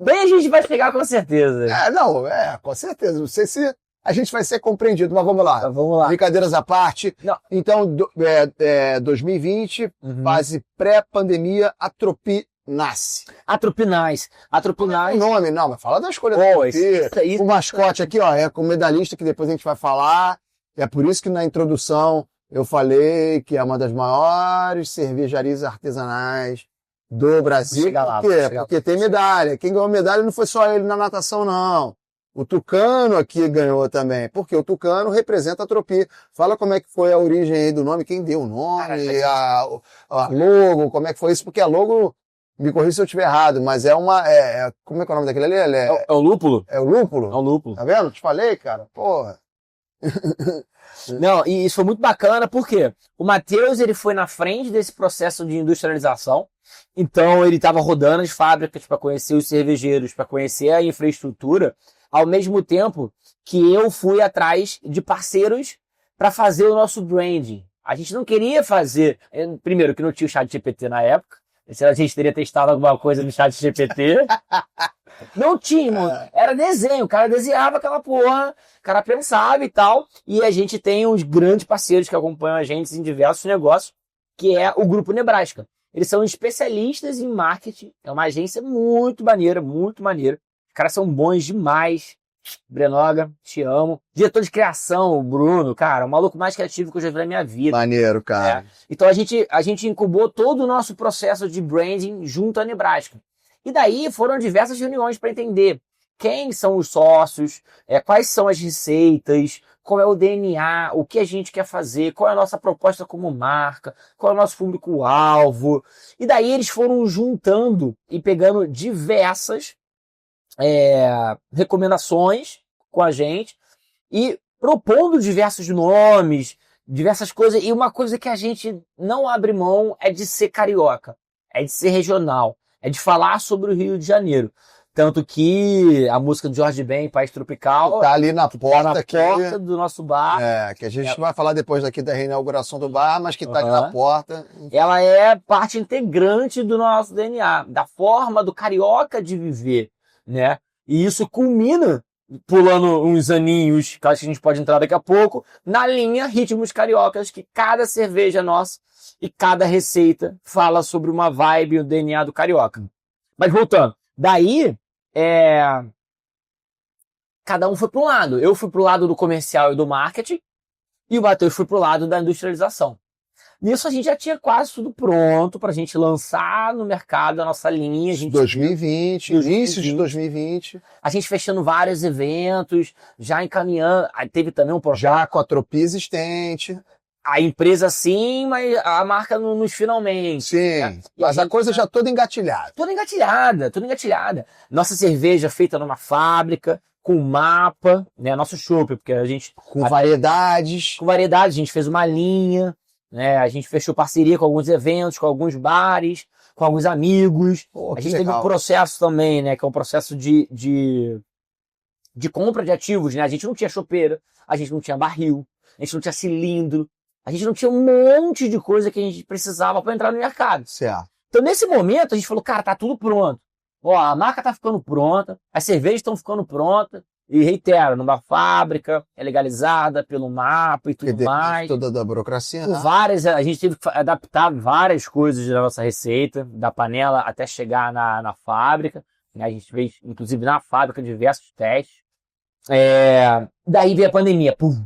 Bem, a gente vai chegar com certeza. Com certeza. Não sei se a gente vai ser compreendido, mas vamos lá. Vamos lá. Brincadeiras à parte. Não. Então, 2020, fase pré-pandemia, a Tropi nasce. A Tropi nasce. O nome, não, mas fala da escolha da Tropi. O mascote aqui, ó, é com o medalhista que depois a gente vai falar. É por isso que na introdução eu falei que é uma das maiores cervejarias artesanais do Brasil. Por quê? Porque tem medalha. Quem ganhou medalha não foi só ele na natação, não. O Tucano aqui ganhou também. Porque o Tucano representa a Tropi. Fala como é que foi a origem aí do nome, quem deu o nome, a logo, como é que foi isso, porque a logo, me corrija se eu estiver errado, mas como é que é o nome daquele ali? É o lúpulo. É o lúpulo? É o lúpulo. Tá vendo? Te falei, cara. Porra. Não, e isso foi muito bacana, porque o Matheus, ele foi na frente desse processo de industrialização, então ele estava rodando as fábricas para conhecer os cervejeiros, para conhecer a infraestrutura, ao mesmo tempo que eu fui atrás de parceiros para fazer o nosso branding. A gente não queria fazer... Primeiro, que não tinha o ChatGPT na época. Se a gente teria testado alguma coisa no ChatGPT. Não tinha, mano. Era desenho. O cara desenhava aquela porra. O cara pensava e tal. E a gente tem uns grandes parceiros que acompanham a gente em diversos negócios, que é o Grupo Nebraska. Eles são especialistas em marketing. É uma agência muito maneira, muito maneira. Os caras são bons demais. Brenoga, te amo. Diretor de criação, o Bruno, cara, o maluco mais criativo que eu já vi na minha vida. Maneiro, cara. Então a gente incubou todo o nosso processo de branding junto à Nebraska. E daí foram diversas reuniões para entender quem são os sócios, quais são as receitas, qual é o DNA, o que a gente quer fazer, qual é a nossa proposta como marca, qual é o nosso público-alvo. E daí eles foram juntando e pegando diversas recomendações com a gente e propondo diversos nomes, diversas coisas. E uma coisa que a gente não abre mão é de ser carioca, é de ser regional, é de falar sobre o Rio de Janeiro. Tanto que a música do Jorge Ben, País Tropical, tá ali na porta, porta do nosso bar. Que a gente vai falar depois daqui da reinauguração do bar, mas que tá ali na porta. Ela é parte integrante do nosso DNA, da forma do carioca de viver, né? E isso culmina, pulando uns aninhos, que acho que a gente pode entrar daqui a pouco, na linha Ritmos Cariocas, que cada cerveja nossa e cada receita fala sobre uma vibe, o DNA do carioca. Mas voltando, daí, cada um foi para um lado. Eu fui para o lado do comercial e do marketing, e o Matheus foi para o lado da industrialização. Nisso a gente já tinha quase tudo pronto pra gente lançar no mercado a nossa linha. 2020, início de 2020. A gente fechando vários eventos, já encaminhando. Aí teve também um projeto. Já com a tropia existente. A empresa sim, mas a marca nos finalmente. Sim, né? Mas a coisa já toda engatilhada. Toda engatilhada. Nossa cerveja feita numa fábrica, com mapa, né? Nosso chopp, porque a gente... Com variedades. Com variedades, a gente fez uma linha... A gente fechou parceria com alguns eventos, com alguns bares, com alguns amigos. A gente teve um processo também, né? Que é um processo de compra de ativos, né? A gente não tinha chopeira, a gente não tinha barril, a gente não tinha cilindro, a gente não tinha um monte de coisa que a gente precisava para entrar no mercado. Certo. Então, nesse momento, a gente falou, cara, tá tudo pronto. Ó, a marca tá ficando pronta, as cervejas estão ficando prontas. E reitero, numa fábrica, é legalizada pelo mapa e tudo mais. Toda da burocracia. Por várias, a gente teve que adaptar várias coisas da nossa receita, da panela até chegar na fábrica. Né? A gente fez, inclusive, na fábrica, diversos testes. Daí veio a pandemia. Pum!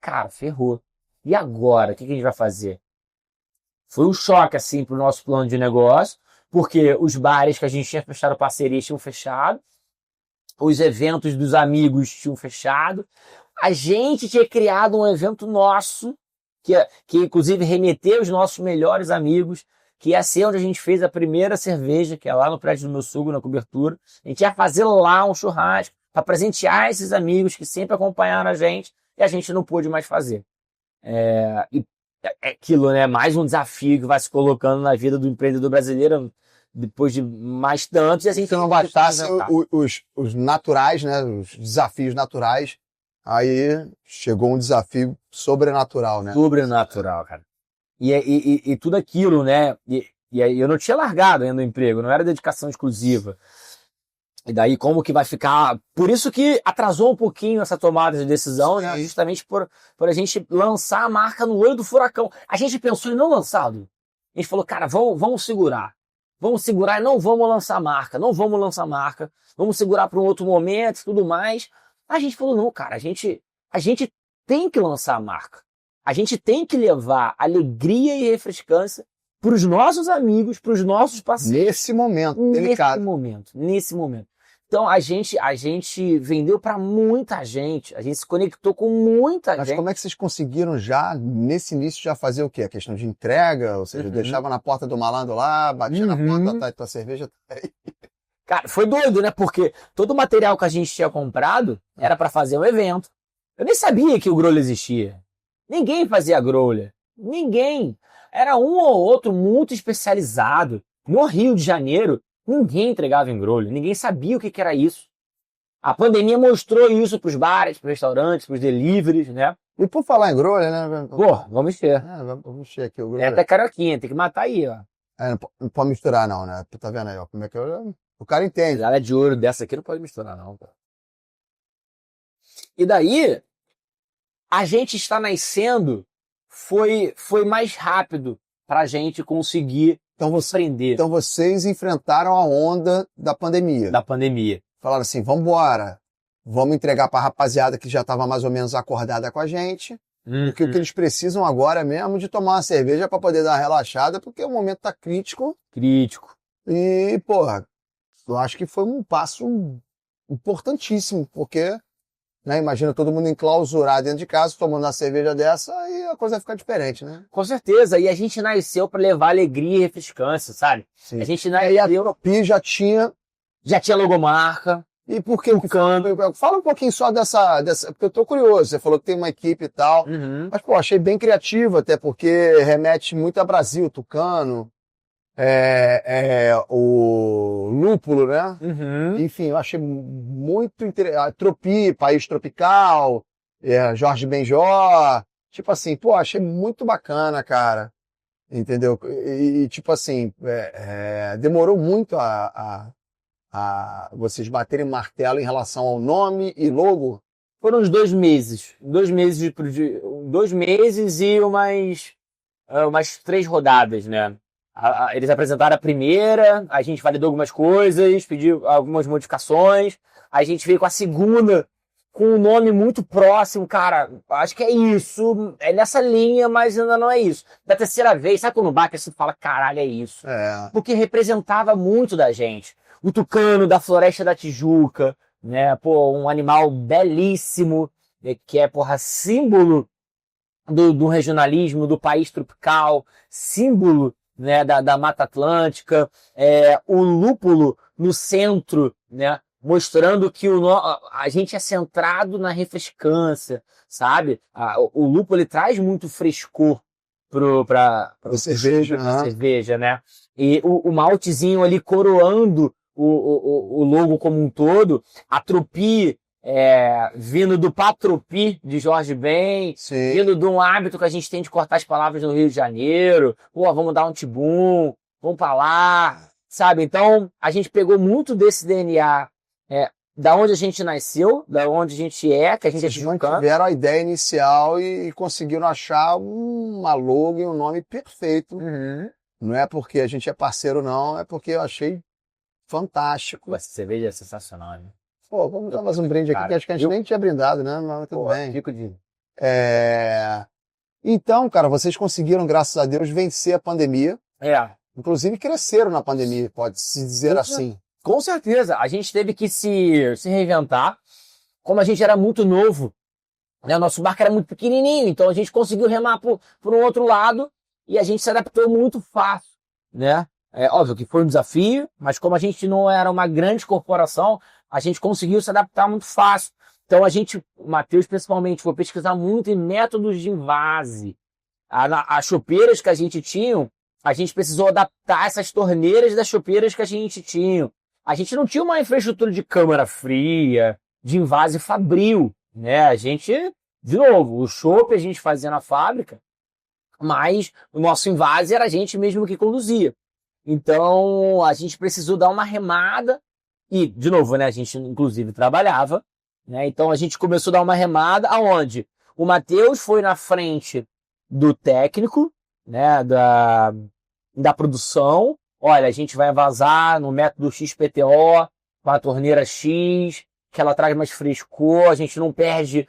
Cara, ferrou. E agora? O que a gente vai fazer? Foi um choque, assim, pro nosso plano de negócio, porque os bares que a gente tinha fechado parceria tinham fechado. Os eventos dos amigos tinham fechado. A gente tinha criado um evento nosso, que inclusive remeteu os nossos melhores amigos, que ia ser onde a gente fez a primeira cerveja, que é lá no prédio do meu sogro, na cobertura. A gente ia fazer lá um churrasco para presentear esses amigos que sempre acompanharam a gente, e a gente não pôde mais fazer. E é aquilo, né? Mais um desafio que vai se colocando na vida do empreendedor brasileiro, depois de mais tantos, e assim... Se não bastasse os naturais, né, os desafios naturais, aí chegou um desafio sobrenatural, né? Sobrenatural, cara. E tudo aquilo, né? E aí eu não tinha largado ainda o emprego, não era dedicação exclusiva. E daí como que vai ficar... Por isso que atrasou um pouquinho essa tomada de decisão, né? Justamente por a gente lançar a marca no olho do furacão. A gente pensou em não lançar, a gente falou, cara, vamos segurar. Vamos segurar e não vamos lançar marca, vamos segurar para um outro momento e tudo mais. A gente falou, não, cara, a gente tem que lançar a marca. A gente tem que levar alegria e refrescância para os nossos amigos, para os nossos parceiros. Nesse momento delicado. Nesse momento. Então a gente vendeu para muita gente, a gente se conectou com muita gente. Mas como é que vocês conseguiram já, nesse início, já fazer o quê? A questão de entrega? Ou seja, deixava na porta do malandro lá, batia na porta, tua cerveja tá aí. Cara, foi doido, né? Porque todo o material que a gente tinha comprado era para fazer um evento. Eu nem sabia que o growler existia. Ninguém fazia growler. Ninguém. Era um ou outro muito especializado. No Rio de Janeiro, ninguém entregava em growler. Ninguém sabia o que era isso. A pandemia mostrou isso para os bares, para os restaurantes, para os deliveries, né? E por falar em growler, né? Pô, vamos mexer. Vamos mexer aqui o É growler. até carioquinha, tem que matar aí, ó. Não pode misturar não, né? Tá vendo aí, ó, como é que eu... O cara entende. Ela é de ouro dessa aqui não pode misturar, não, pô. E daí, a gente está nascendo, foi mais rápido pra gente conseguir aprender Então vocês enfrentaram a onda da pandemia. da pandemia. Falaram assim, vamos embora. Vamos entregar pra rapaziada que já estava mais ou menos acordada com a gente. Porque o que eles precisam agora é mesmo de tomar uma cerveja para poder dar uma relaxada, porque o momento tá crítico. Crítico. E, porra, eu acho que foi um passo importantíssimo, porque, né, imagina todo mundo enclausurado dentro de casa, tomando uma cerveja dessa, e a coisa vai ficar diferente, né? Com certeza. E a gente nasceu pra levar alegria e refrescância, sabe? Sim. A gente E aí a nasceu, Tropi já tinha... já tinha logomarca. E por que fala um pouquinho só dessa, porque eu tô curioso, você falou que tem uma equipe e tal, mas, pô, achei bem criativo, até porque remete muito a Brasil, Tucano, o lúpulo, né? Enfim, eu achei muito interessante. Tropi, país tropical, Jorge Benjor, tipo assim, pô, achei muito bacana, cara, entendeu? E tipo assim, demorou muito a vocês baterem martelo em relação ao nome e logo? Foram uns 2 meses. 2 meses, 2 meses e umas 3 rodadas, né? Eles apresentaram a primeira, a gente validou algumas coisas, pediu algumas modificações, a gente veio com a segunda, com um nome muito próximo, cara, acho que é isso, é nessa linha, mas ainda não é isso. Da terceira vez, sabe quando bate, você fala, caralho, é isso. Porque representava muito da gente. O tucano da Floresta da Tijuca, né, pô, um animal belíssimo, que é, porra, símbolo do regionalismo, do país tropical, símbolo, né, da Mata Atlântica, o lúpulo no centro, né, mostrando que a gente é centrado na refrescância, sabe? O lúpulo ele traz muito frescor pra cerveja, né? E o maltezinho ali coroando o logo como um todo, a Tropi, vindo do Patropi de Jorge Ben, Sim. vindo de um hábito que a gente tem de cortar as palavras no Rio de Janeiro, pô, vamos dar um tibum, vamos pra lá, sabe? Então, a gente pegou muito desse DNA, da onde a gente nasceu, da onde a gente que a gente Vocês tiveram a ideia inicial e conseguiram achar uma logo e um nome perfeito. Não é porque a gente é parceiro, não, é porque eu achei fantástico. Essa cerveja é sensacional, né? Pô, vamos dar mais um brinde aqui, que acho que a gente nem tinha brindado, né? Mas tudo bem. Fico de... Então, cara, vocês conseguiram, graças a Deus, vencer a pandemia. Inclusive cresceram na pandemia, pode-se dizer assim. Com certeza. A gente teve que se reinventar. Como a gente era muito novo, né? O nosso barco era muito pequenininho, então a gente conseguiu remar por um outro lado e a gente se adaptou muito fácil, né? É óbvio que foi um desafio, mas como a gente não era uma grande corporação, a gente conseguiu se adaptar muito fácil. Então o Matheus principalmente, foi pesquisar muito em métodos de invase. As chopeiras que a gente tinha, a gente precisou adaptar essas torneiras das chopeiras que a gente tinha. A gente não tinha uma infraestrutura de câmara fria, de invase fabril, né? A gente, de novo, o chopp a gente fazia na fábrica, mas o nosso invase era a gente mesmo que conduzia. Então, a gente precisou dar uma remada e, de novo, né, a gente inclusive trabalhava, né? Então a gente começou a dar uma remada aonde o Matheus foi na frente do técnico, né, da produção. Olha, a gente vai vazar no método XPTO com a torneira X, que ela traz mais frescor, a gente não perde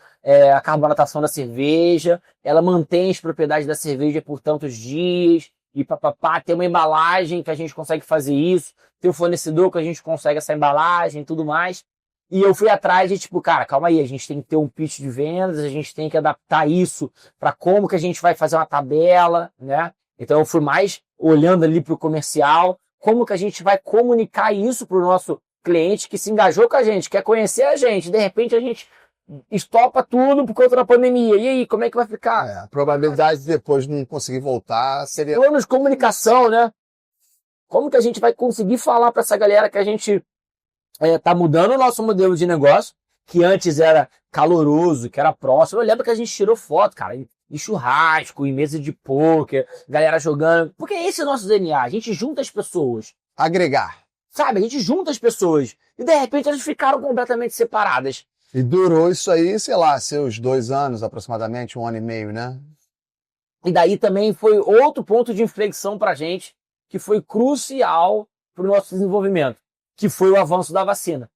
a carbonatação da cerveja, ela mantém as propriedades da cerveja por tantos dias, e papapá, tem uma embalagem que a gente consegue fazer isso, tem um fornecedor que a gente consegue essa embalagem e tudo mais. E eu fui atrás de tipo, cara, calma aí, a gente tem que ter um pitch de vendas, a gente tem que adaptar isso para como que a gente vai fazer uma tabela, né? Então eu fui mais olhando ali para o comercial, como que a gente vai comunicar isso para o nosso cliente que se engajou com a gente, quer conhecer a gente, de repente a gente estopa tudo por conta da pandemia. E aí, como é que vai ficar? A probabilidade de depois não conseguir voltar seria... Planos de comunicação, né? Como que a gente vai conseguir falar para essa galera que a gente tá mudando o nosso modelo de negócio, que antes era caloroso, que era próximo. Eu lembro que a gente tirou foto, cara, em churrasco, em mesa de pôquer, galera jogando. Porque esse é o nosso DNA, a gente junta as pessoas. Agregar. Sabe, a gente junta as pessoas. E de repente elas ficaram completamente separadas. E durou isso aí, sei lá, seus 2 anos aproximadamente, 1 ano e meio, né? E daí também foi outro ponto de inflexão pra gente, que foi crucial pro nosso desenvolvimento, que foi o avanço da vacina.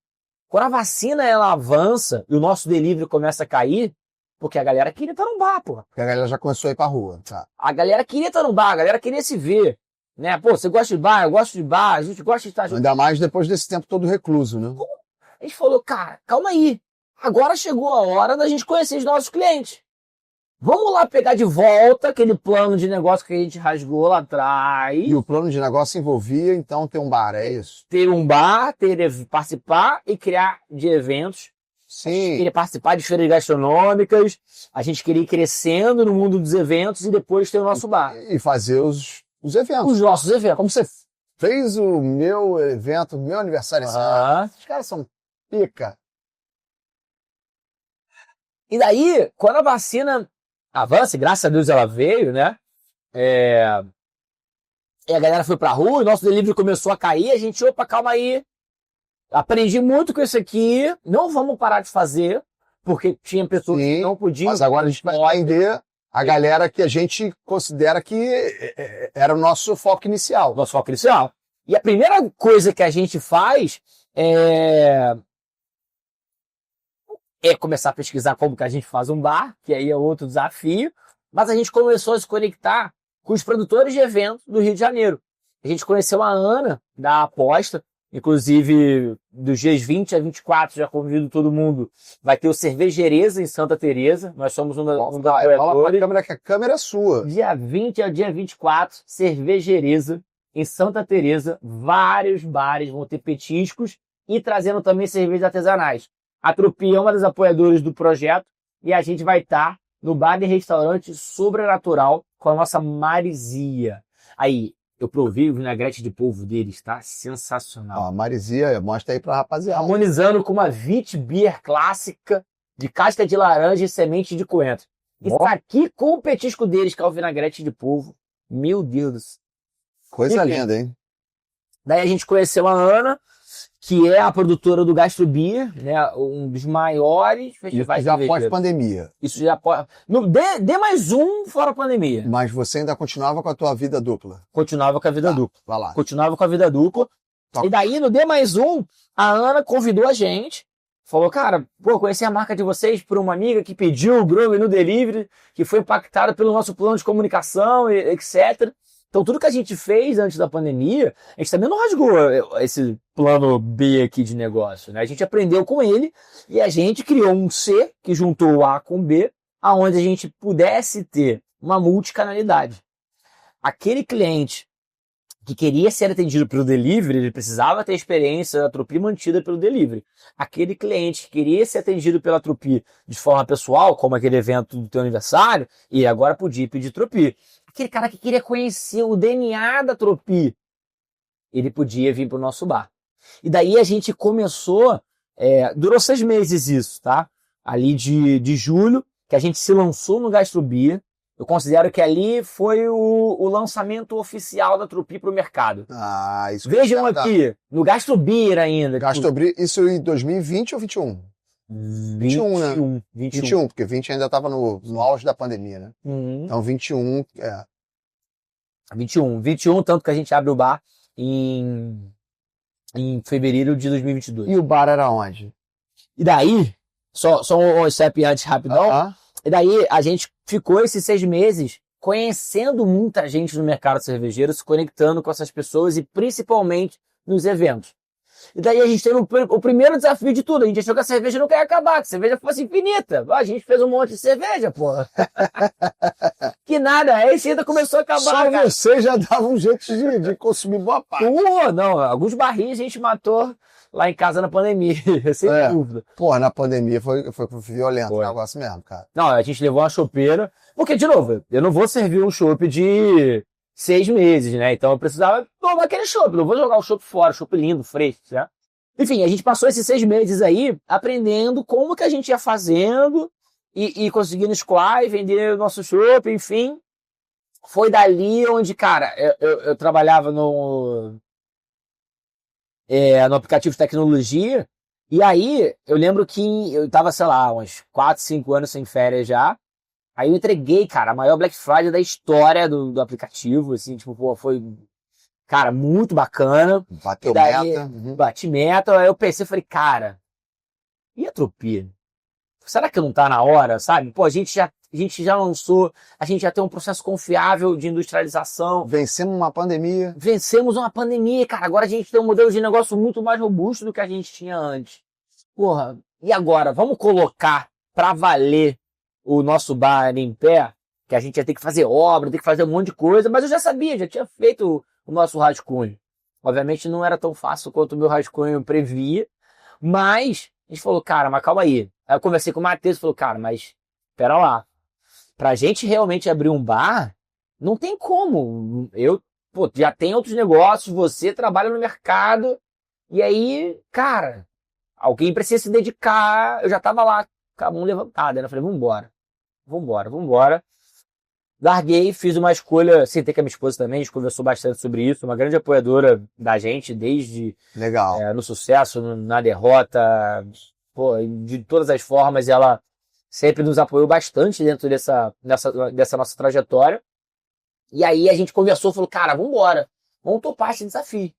Quando a vacina ela avança e o nosso delivery começa a cair, porque a galera queria estar no bar, pô. Porque a galera já começou a ir pra rua, tá? A galera queria estar no bar, a galera queria se ver, né? Pô, você gosta de bar, eu gosto de bar, a gente gosta de estar junto. Ainda mais depois desse tempo todo recluso, né? A gente falou, cara, calma aí. Agora chegou a hora da gente conhecer os nossos clientes. Vamos lá pegar de volta aquele plano de negócio que a gente rasgou lá atrás. E o plano de negócio envolvia, então, ter um bar, é isso? Ter um bar, participar e criar de eventos. A gente Sim. queria participar de feiras gastronômicas, a gente queria ir crescendo no mundo dos eventos e depois ter o nosso bar. E fazer os eventos. Os nossos eventos. Como você fez o meu evento, o meu aniversário esse ano. Os caras são pica. E daí, quando a vacina avança, e graças a Deus ela veio, né? E a galera foi pra rua, o nosso delivery começou a cair, a gente, opa, calma aí. Aprendi muito com isso aqui, não vamos parar de fazer, porque tinha pessoas que não podiam. Mas agora a gente vai atender a galera que a gente considera que era o nosso foco inicial. Nosso foco inicial. E a primeira coisa que a gente faz é começar a pesquisar como que a gente faz um bar, que aí é outro desafio, mas a gente começou a se conectar com os produtores de eventos do Rio de Janeiro. A gente conheceu a Ana, da Aposta, inclusive dos dias 20 a 24, já convido todo mundo, vai ter o Cervejereza em Santa Teresa, nós somos um dos apoiadores. Câmera que a câmera é sua. Dia 20 ao dia 24, Cervejereza em Santa Teresa, vários bares vão ter petiscos e trazendo também cervejas artesanais. A Trupi é uma das apoiadoras do projeto e a gente vai estar no bar e restaurante Sobrenatural com a nossa Marizia. Aí, eu provei o vinagrete de polvo deles, tá? Sensacional. Ó, Marizia, mostra aí pra rapaziada. Harmonizando com uma Wit Beer clássica de casca de laranja e semente de coentro. Isso aqui com o petisco deles, que é o vinagrete de polvo. Meu Deus do céu. Coisa linda, hein? Daí a gente conheceu a Ana, que é a produtora do Gastro Beer, né? Um dos maiores festivais já pós-pandemia. Isso já pós... Dê mais um fora a pandemia. Mas você ainda continuava com a tua vida dupla. Continuava com a vida dupla. Vai lá. Continuava com a vida dupla. E daí, no D mais um, a Ana convidou a gente. Falou, cara, pô, conheci a marca de vocês por uma amiga que pediu o Groove no Delivery, que foi impactada pelo nosso plano de comunicação, etc. Então, tudo que a gente fez antes da pandemia, a gente também não rasgou esse plano B aqui de negócio, né? A gente aprendeu com ele e a gente criou um C que juntou o A com o B, aonde a gente pudesse ter uma multicanalidade. Aquele cliente que queria ser atendido pelo delivery, ele precisava ter a experiência da Trupi mantida pelo delivery. Aquele cliente que queria ser atendido pela Trupi de forma pessoal, como aquele evento do teu aniversário, e agora podia pedir Trupi. Aquele cara que queria conhecer o DNA da Trupi, ele podia vir para o nosso bar. E daí a gente começou, durou 6 meses isso, tá? Ali de julho, que a gente se lançou no Gastro Beer. Eu considero que ali foi o lançamento oficial da Trupi para o mercado. Ah, isso. Vejam aqui, no Gastro Beer ainda. Gastro Beer, isso em 2020 ou 21? 21, né? 21, porque 20 ainda estava no auge da pandemia, né? Então 21, 21, tanto que a gente abre o bar em fevereiro de 2022. E o bar era onde? E daí, só um step antes rapidão, e daí a gente ficou esses 6 meses conhecendo muita gente no mercado cervejeiro, se conectando com essas pessoas e principalmente nos eventos. E daí a gente teve o primeiro desafio de tudo. A gente achou que a cerveja não queria acabar, que a cerveja fosse infinita. A gente fez um monte de cerveja, pô. Que nada, aí você ainda começou a acabar. Só cara. Você já dava um jeito de consumir boa parte. Não, alguns barris a gente matou lá em casa na pandemia, sem dúvida. Porra, na pandemia foi violento o negócio mesmo, cara. Não, a gente levou uma chopeira, porque, de novo, eu não vou servir um chopp de 6 meses, né? Então eu precisava tomar aquele chopp, não vou jogar o chopp fora, chopp lindo, fresco, certo? Enfim, a gente passou esses 6 meses aí aprendendo como que a gente ia fazendo e conseguindo escoar e vender o nosso chopp, enfim. Foi dali onde, cara, eu trabalhava no aplicativo de tecnologia, e aí eu lembro que eu tava, sei lá, uns 4, 5 anos sem férias já. Aí eu entreguei, cara, a maior Black Friday da história do aplicativo, assim, tipo, pô, foi, cara, muito bacana. Bateu Daí, meta. bati meta, aí eu pensei, falei, cara, e a Tropia? Será que não tá na hora, sabe? Pô, a gente já lançou, a gente já tem um processo confiável de industrialização. Vencemos uma pandemia. Vencemos uma pandemia, cara. Agora a gente tem um modelo de negócio muito mais robusto do que a gente tinha antes. Porra, e agora? Vamos colocar pra valer o nosso bar em pé? Que a gente ia ter que fazer obra, ter que fazer um monte de coisa, mas eu já sabia, já tinha feito o nosso rascunho. Obviamente não era tão fácil quanto o meu rascunho previa, mas a gente falou, cara, mas calma aí. Aí eu conversei com o Matheus e falou, cara, mas pera lá. Pra gente realmente abrir um bar, não tem como. Pô, já tem outros negócios, você trabalha no mercado, e aí, cara, alguém precisa se dedicar. Eu já tava lá com a mão levantada, né? Eu falei, vambora. Larguei, fiz uma escolha, sentei com a minha esposa também, a gente conversou bastante sobre isso, uma grande apoiadora da gente, desde Legal. no sucesso, na derrota, pô, de todas as formas, ela sempre nos apoiou bastante dentro dessa nossa trajetória. E aí a gente conversou, falou, cara, vamos topar esse desafio.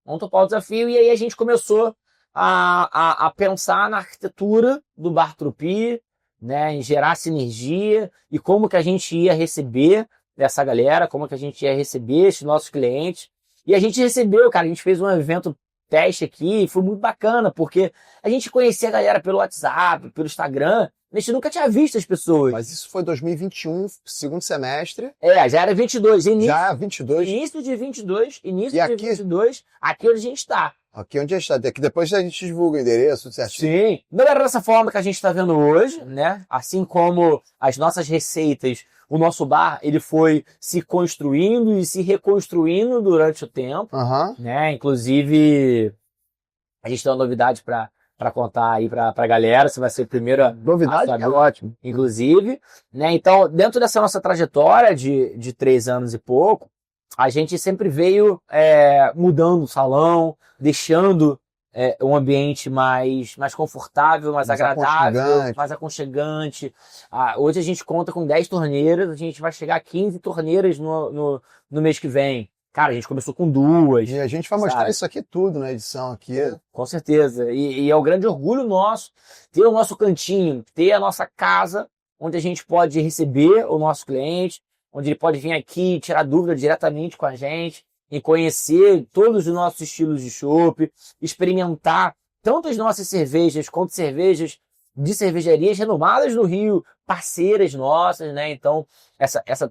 Vamos topar o desafio, e aí a gente começou a pensar na arquitetura do Bar Turupi, né, em gerar sinergia e como que a gente ia receber essa galera, como que a gente ia receber esses nossos clientes. E a gente recebeu, cara, a gente fez um evento teste aqui, foi muito bacana, porque a gente conhecia a galera pelo WhatsApp, pelo Instagram, a gente nunca tinha visto as pessoas. Mas isso foi 2021, segundo semestre. Já era 22. Já 22. Início de 22, aqui? 22, aqui onde a gente está. Aqui onde a gente está. Que depois a gente divulga o endereço, tudo certinho. Sim. Não era dessa forma que a gente está vendo hoje, né? Assim como as nossas receitas, o nosso bar, ele foi se construindo e se reconstruindo durante o tempo, né? Inclusive, a gente tem uma novidade para contar aí para a galera. Você vai ser a primeira Novidade, é ótimo. Inclusive, né? Então, dentro dessa nossa trajetória de 3 anos e pouco, a gente sempre veio mudando o salão, deixando um ambiente mais confortável, mais agradável, mais aconchegante. Hoje a gente conta com 10 torneiras, a gente vai chegar a 15 torneiras no mês que vem. Cara, a gente começou com 2. E a gente vai mostrar isso aqui tudo na edição aqui. Com certeza. E é um grande orgulho nosso ter o nosso cantinho, ter a nossa casa, onde a gente pode receber o nosso cliente, onde ele pode vir aqui e tirar dúvida diretamente com a gente, e conhecer todos os nossos estilos de chopp, experimentar tanto as nossas cervejas quanto cervejas de cervejarias renomadas no Rio, parceiras nossas, né? Então,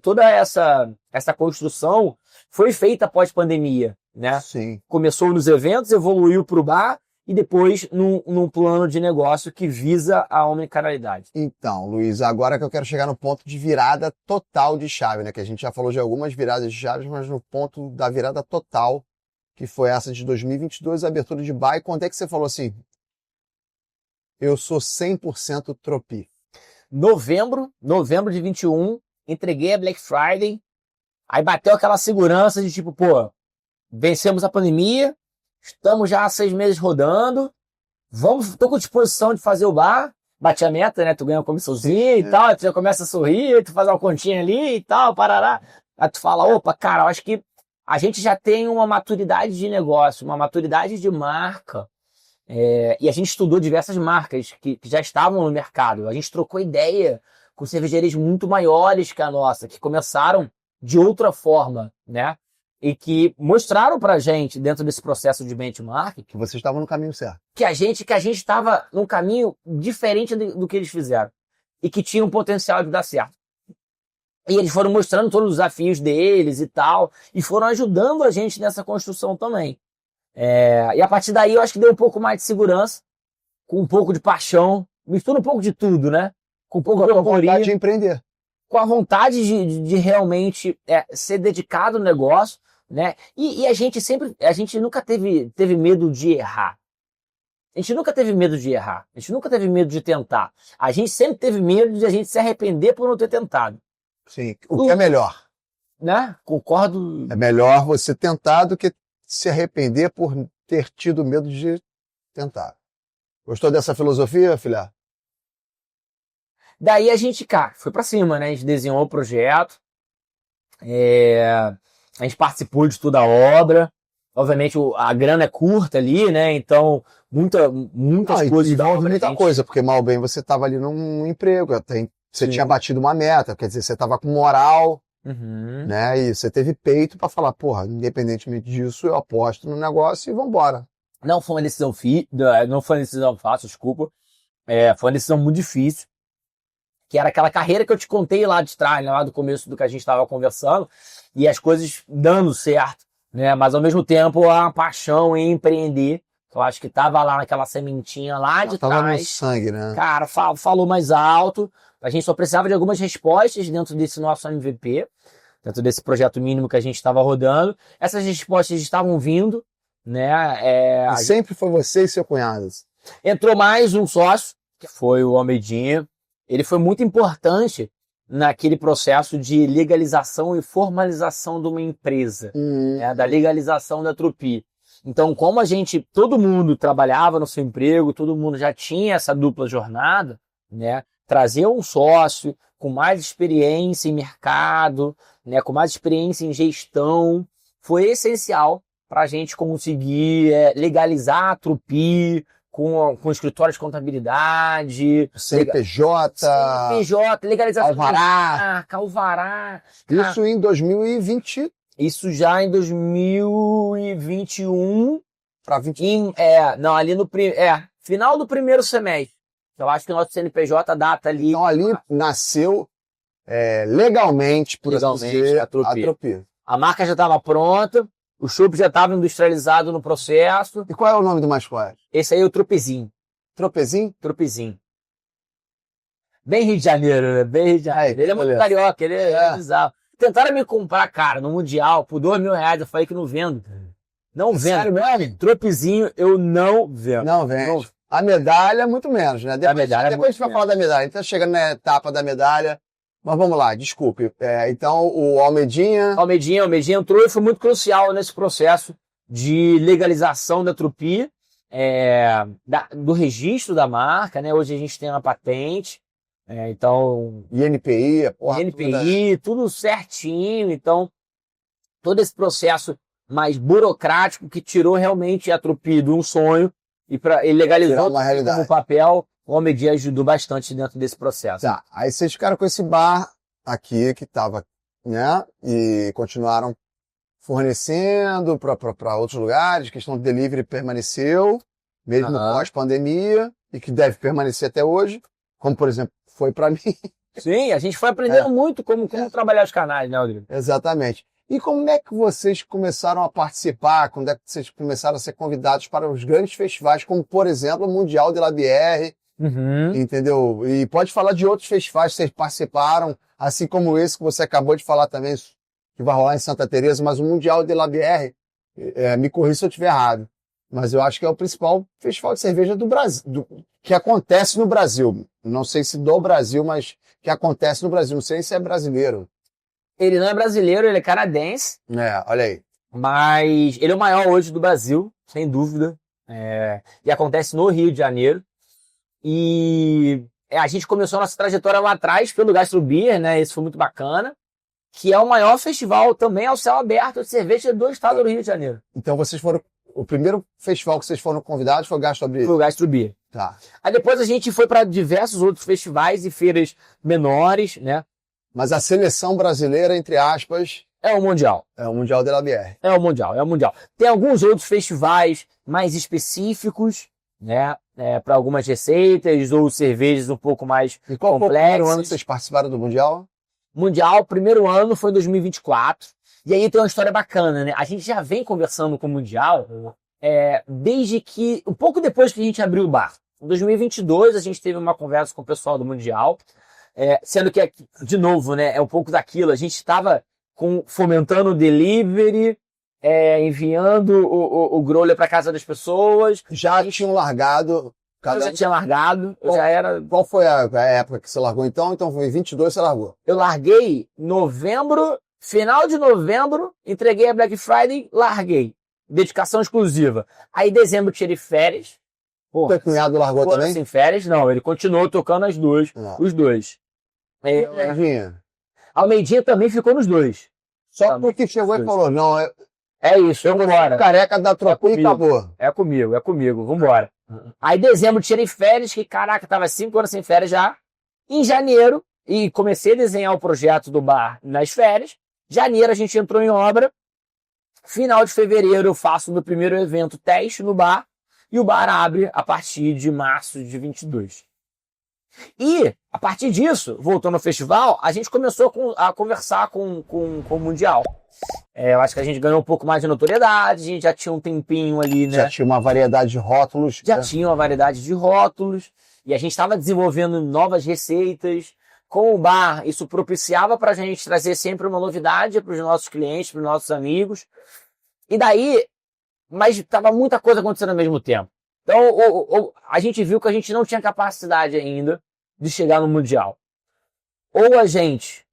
toda essa construção foi feita após pandemia, né? Sim. Começou nos eventos, evoluiu para o bar, e depois num plano de negócio que visa a omnicanalidade. Então, Luiz, agora que eu quero chegar no ponto de virada total de chave, né? Que a gente já falou de algumas viradas de chaves, mas no ponto da virada total, que foi essa de 2022, a abertura de bar. E quando é que você falou assim, eu sou 100% Tropi? Novembro de 21, entreguei a Black Friday, aí bateu aquela segurança de tipo, pô, vencemos a pandemia, estamos já há 6 meses rodando, tô com disposição de fazer o bar, bati a meta, né, tu ganha uma comissãozinha e tal, aí tu já começa a sorrir, tu faz uma continha ali e tal, parará, aí tu fala, opa, cara, eu acho que a gente já tem uma maturidade de negócio, uma maturidade de marca, e a gente estudou diversas marcas que já estavam no mercado, a gente trocou ideia com cervejarias muito maiores que a nossa, que começaram de outra forma, né? E que mostraram pra gente, dentro desse processo de benchmark, que vocês estavam no caminho certo. Que a gente estava num caminho diferente do que eles fizeram. E que tinha um potencial de dar certo. E eles foram mostrando todos os desafios deles e tal, e foram ajudando a gente nessa construção também. E a partir daí eu acho que deu um pouco mais de segurança, com um pouco de paixão, mistura um pouco de tudo, né? Com um pouco de vontade de empreender. Com a vontade de realmente ser dedicado no negócio, né? E a gente nunca teve medo de errar. A gente nunca teve medo de errar. A gente nunca teve medo de tentar. A gente sempre teve medo de a gente se arrepender por não ter tentado. Sim. O que é melhor? Né? Concordo. É melhor você tentar do que se arrepender por ter tido medo de tentar. Gostou dessa filosofia, filha? Daí a gente, cara, foi pra cima, né? A gente desenhou o projeto. A gente participou de toda a obra. Obviamente a grana é curta ali, né? Então muitas coisas da obra. Muita coisa, porque mal bem você estava ali num emprego, você tinha batido uma meta, quer dizer, você estava com moral, né? E você teve peito para falar, porra, independentemente disso, eu aposto no negócio e vambora. Não foi uma decisão não foi uma decisão fácil, desculpa. Foi uma decisão muito difícil. Que era aquela carreira que eu te contei lá de trás, né? Lá do começo do que a gente estava conversando, e as coisas dando certo, né? Mas ao mesmo tempo a paixão em empreender, que eu acho que estava lá naquela sementinha lá de tava trás. No sangue, né? Cara, falou mais alto. A gente só precisava de algumas respostas dentro desse nosso MVP, dentro desse projeto mínimo que a gente estava rodando. Essas respostas estavam vindo, né? E sempre foi você e seu cunhado. Entrou mais um sócio, que foi o Almeidinha. Ele foi muito importante naquele processo de legalização e formalização de uma empresa, né, da legalização da Trupi. Então, como todo mundo trabalhava no seu emprego, todo mundo já tinha essa dupla jornada, né, trazer um sócio com mais experiência em mercado, né, com mais experiência em gestão, foi essencial para a gente conseguir legalizar a Trupi, com escritório de contabilidade, CNPJ, legalização Alvará. Alvará. Isso em 2020. Isso já em 2021. Para 20. Não, ali no final do primeiro semestre. Eu acho que o nosso CNPJ data ali. Então ali nasceu legalmente, por assim dizer, a Trupi. A marca já estava pronta. O chopp já estava industrializado no processo. E qual é o nome do mascote? Esse aí é o Tropezinho. Tropezinho? Tropezinho. Bem Rio de Janeiro, né? Bem Rio de Janeiro. Ele é muito carioca, ele é bizarro. Tentaram me comprar, cara, no Mundial, por R$2.000. Eu falei que não vendo. Não vendo. Sério mesmo? Tropezinho, eu não vendo. Não vende. A medalha, muito menos, né? Depois a gente vai falar da medalha. Então, chegando na etapa da medalha. Mas vamos lá, desculpe. Então, o Almeidinha entrou e foi muito crucial nesse processo de legalização da Trupi, do registro da marca, né? Hoje a gente tem uma patente, então... INPI, tudo certinho. Então, todo esse processo mais burocrático que tirou realmente a Trupi de um sonho e legalizou uma realidade. No papel. O Almeidinha ajudou bastante dentro desse processo. Tá, aí vocês ficaram com esse bar aqui que tava, né? E continuaram fornecendo para outros lugares. A questão do delivery permaneceu, mesmo pós-pandemia, e que deve permanecer até hoje, como, por exemplo, foi para mim. Sim, a gente foi aprendendo muito como trabalhar os canais, né, Rodrigo? Exatamente. E como é que vocês começaram a participar? Quando é que vocês começaram a ser convidados para os grandes festivais, como, por exemplo, o Mundial de la Bière? Entendeu? E pode falar de outros festivais que vocês participaram, assim como esse que você acabou de falar também, que vai rolar em Santa Teresa, mas o Mundial de la Bière, me corrija se eu estiver errado, mas eu acho que é o principal festival de cerveja do Brasil, que acontece no Brasil. Não sei se do Brasil, mas que acontece no Brasil. Não sei se é brasileiro. Ele não é brasileiro, ele é canadense. Olha aí. Mas ele é o maior hoje do Brasil, sem dúvida. E acontece no Rio de Janeiro. E a gente começou a nossa trajetória lá atrás pelo Gastrobeer, né? Esse foi muito bacana. Que é o maior festival também ao céu aberto de cerveja do estado do Rio de Janeiro. Então vocês foram... O primeiro festival que vocês foram convidados foi o Gastrobeer? Foi o Gastrobeer. Tá. Aí depois a gente foi para diversos outros festivais e feiras menores, né? Mas a seleção brasileira, entre aspas... É o Mundial. É o Mundial de la Bière. É o Mundial. Tem alguns outros festivais mais específicos, né? Para algumas receitas ou cervejas um pouco mais complexas. E qual foi o primeiro ano que vocês participaram do Mundial? Mundial, primeiro ano foi em 2024. E aí tem uma história bacana, né? A gente já vem conversando com o Mundial desde que... Um pouco depois que a gente abriu o bar. Em 2022 a gente teve uma conversa com o pessoal do Mundial. Sendo que, de novo, né? É um pouco daquilo. A gente estava fomentando o delivery enviando o growler para casa das pessoas. Já tinham largado. Eu já tinha largado, eu já era... Qual foi a época que você largou então? Então foi 22 você largou. Eu larguei novembro, final de novembro, entreguei a Black Friday, larguei. Dedicação exclusiva. Aí dezembro tirei férias. O teu cunhado largou também? Sem férias, não. Ele continuou tocando as duas, os dois. Almeidinha. Almeidinha também ficou nos dois. Só porque chegou e falou, não, é isso, eu vou embora. Careca da tropa e acabou. É comigo, vambora. Aí dezembro tirei férias, que caraca, tava 5 anos sem férias já. Em janeiro, e comecei a desenhar o projeto do bar nas férias. Janeiro a gente entrou em obra. Final de fevereiro eu faço o meu primeiro evento teste no bar. E o bar abre a partir de março de 22. E, a partir disso, voltando ao festival, a gente começou a conversar com o Mundial. Eu acho que a gente ganhou um pouco mais de notoriedade, a gente já tinha um tempinho ali, né? Já tinha uma variedade de rótulos. Já tinha uma variedade de rótulos. E a gente estava desenvolvendo novas receitas. Com o bar, isso propiciava para a gente trazer sempre uma novidade para os nossos clientes, para os nossos amigos. E daí, mas estava muita coisa acontecendo ao mesmo tempo. Então, a gente viu que a gente não tinha capacidade ainda de chegar no Mundial. Ou a gente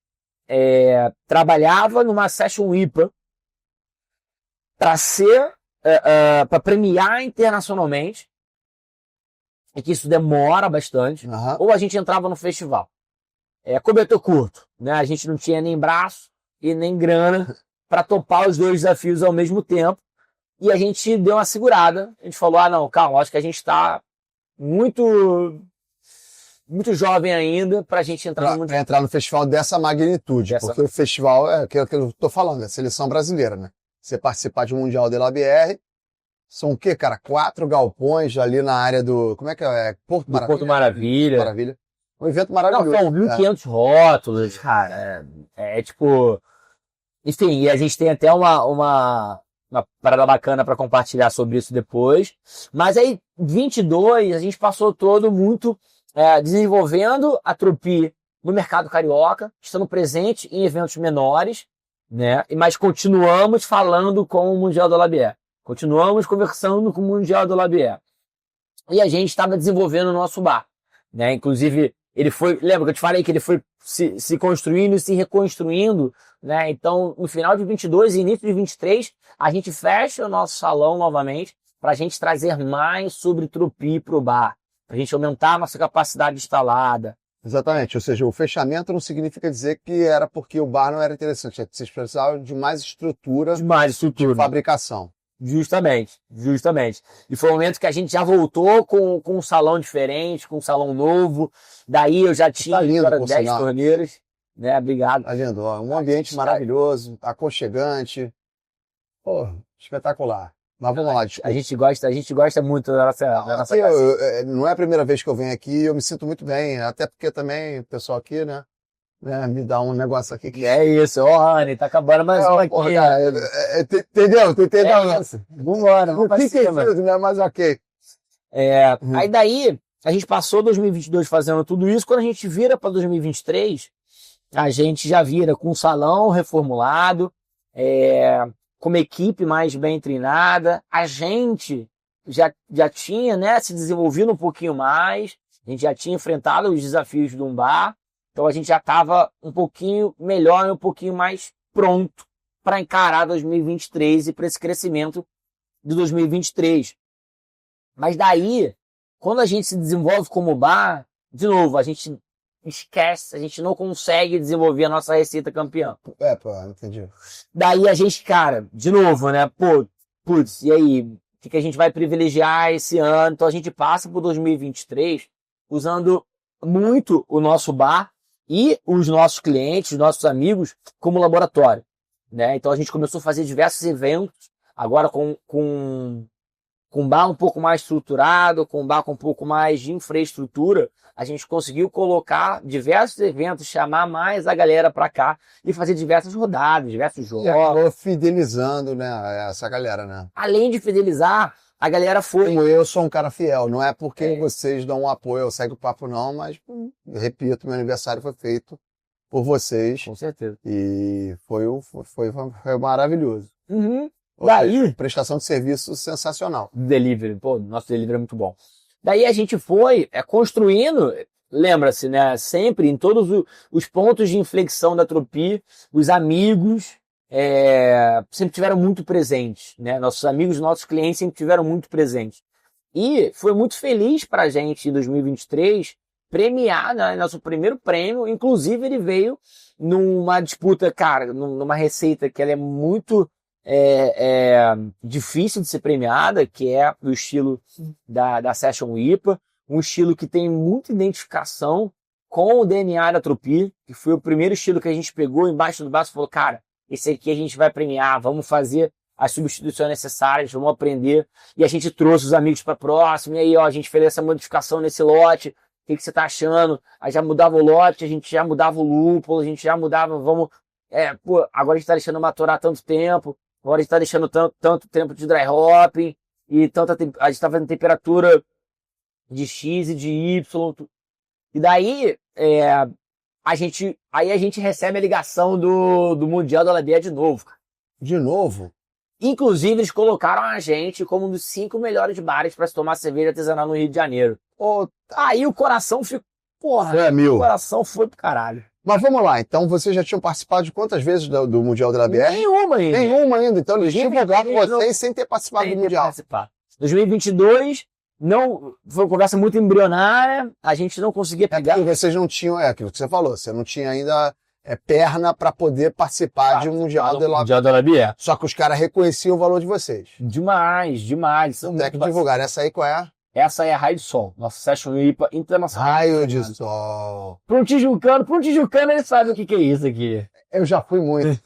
trabalhava numa Session IPA para premiar internacionalmente, e que isso demora bastante, ou a gente entrava no festival. Cobertor curto, né? A gente não tinha nem braço e nem grana para topar os dois desafios ao mesmo tempo. E a gente deu uma segurada. A gente falou, não, calma, acho que a gente está muito jovem ainda para a gente entrar no Mundial. Entrar no festival dessa magnitude. Porque o festival é aquilo que eu estou falando, é a seleção brasileira, né? Você participar de um Mundial de LABR, são o quê, cara? 4 galpões ali na área do... Como é que é? Porto Maravilha. Porto Maravilha. Um evento maravilhoso. Não, são 1.500 rótulos, cara. Tipo... Enfim, e a gente tem até uma parada bacana para compartilhar sobre isso depois. Mas aí, 22, a gente passou todo muito desenvolvendo a Trupi no mercado carioca, estando presente em eventos menores, né? Mas continuamos falando com o Mundial do LABR. Continuamos conversando com o Mundial do LABR. E a gente estava desenvolvendo o nosso bar, né? Inclusive, ele foi... Lembra que eu te falei que ele foi se construindo e se reconstruindo, né? Então, no final de 22 e início de 23, a gente fecha o nosso salão novamente para a gente trazer mais sobre Trupi para o bar, para a gente aumentar a nossa capacidade instalada. Exatamente, ou seja, o fechamento não significa dizer que era porque o bar não era interessante, é que vocês precisavam de mais estrutura, de fabricação. Justamente. E foi o momento que a gente já voltou com um salão diferente, com um salão novo. Daí eu já tinha 10 torneiras. Né? Obrigado. Tá lindo, ó, um ambiente maravilhoso, aconchegante. Pô, espetacular. Mas vamos lá, desculpa. A gente gosta muito da nossa casa. Não é a primeira vez que eu venho aqui, eu me sinto muito bem, até porque também o pessoal aqui, né, me dá um negócio aqui que... É isso, Rony, tá acabando mais uma aqui. Porra, cara, entendeu? Tu entendeu? Vambora, vamos pra cima. Né? Mas ok. Aí daí, a gente passou 2022 fazendo tudo isso, quando a gente vira para 2023, a gente já vira com um salão reformulado, com uma equipe mais bem treinada, a gente já tinha, né, se desenvolvido um pouquinho mais, a gente já tinha enfrentado os desafios de um bar, então a gente já estava um pouquinho melhor e um pouquinho mais pronto para encarar 2023 e para esse crescimento de 2023. Mas daí, quando a gente se desenvolve como bar, de novo, a gente esquece, a gente não consegue desenvolver a nossa receita campeã. Entendi. Daí a gente, cara, de novo, né? Putz, e aí? O que a gente vai privilegiar esse ano? Então a gente passa por 2023 usando muito o nosso bar e os nossos clientes, os nossos amigos, como laboratório, né? Então a gente começou a fazer diversos eventos, agora com um bar um pouco mais estruturado, com um bar com um pouco mais de infraestrutura, a gente conseguiu colocar diversos eventos, chamar mais a galera para cá e fazer diversas rodadas, diversos jogos. E acabou fidelizando, né, essa galera, né? Além de fidelizar, a galera foi... Como eu sou um cara fiel, não é porque vocês dão um apoio, eu segue o papo não, mas, repito, meu aniversário foi feito por vocês. Com certeza. E foi maravilhoso. Uhum. Daí, prestação de serviço sensacional. delivery, pô, nosso delivery é muito bom. Daí a gente foi construindo, lembra-se, né? Sempre em todos os pontos de inflexão da Tropi, os amigos sempre tiveram muito presentes, né? Nossos amigos, nossos clientes sempre tiveram muito presentes. E foi muito feliz pra gente em 2023 premiar, né, nosso primeiro prêmio. Inclusive ele veio numa disputa, cara, numa receita que ela é muito difícil de ser premiada, que é o estilo da Session IPA, um estilo que tem muita identificação com o DNA da Tropi, que foi o primeiro estilo que a gente pegou embaixo do braço e falou, cara, esse aqui a gente vai premiar, vamos fazer as substituições necessárias, vamos aprender. E a gente trouxe os amigos para próximo, e aí ó, a gente fez essa modificação nesse lote, o que você tá achando? Aí já mudava o lote, a gente já mudava o lúpulo, a gente já mudava, agora a gente tá deixando maturar tanto tempo, agora a gente tá deixando tanto tempo de dry hopping, e a gente tá fazendo temperatura de X e de Y. E daí, a gente recebe a ligação do Mundial da Labier de novo. De novo? Inclusive, eles colocaram a gente como um dos 5 melhores bares para se tomar cerveja artesanal no Rio de Janeiro. Aí o coração ficou, porra, o coração foi pro caralho. Mas vamos lá, então vocês já tinham participado de quantas vezes do Mundial da Labier? Nenhuma ainda. Nenhuma ainda, então eles divulgaram vocês sem ter participado do Mundial. 2022, não, foi uma conversa muito embrionária, a gente não conseguia pegar. Porque vocês não tinham, aquilo que você falou, você não tinha ainda perna para poder participar de um Mundial da Labier. Só que os caras reconheciam o valor de vocês. Demais. Então tem que divulgar. Essa aí qual é? Essa é a Raio de Sol, nossa Session IPA internacional. Raio de Sol. Para um tijucano ele sabe o que é isso aqui. Eu já fui muito.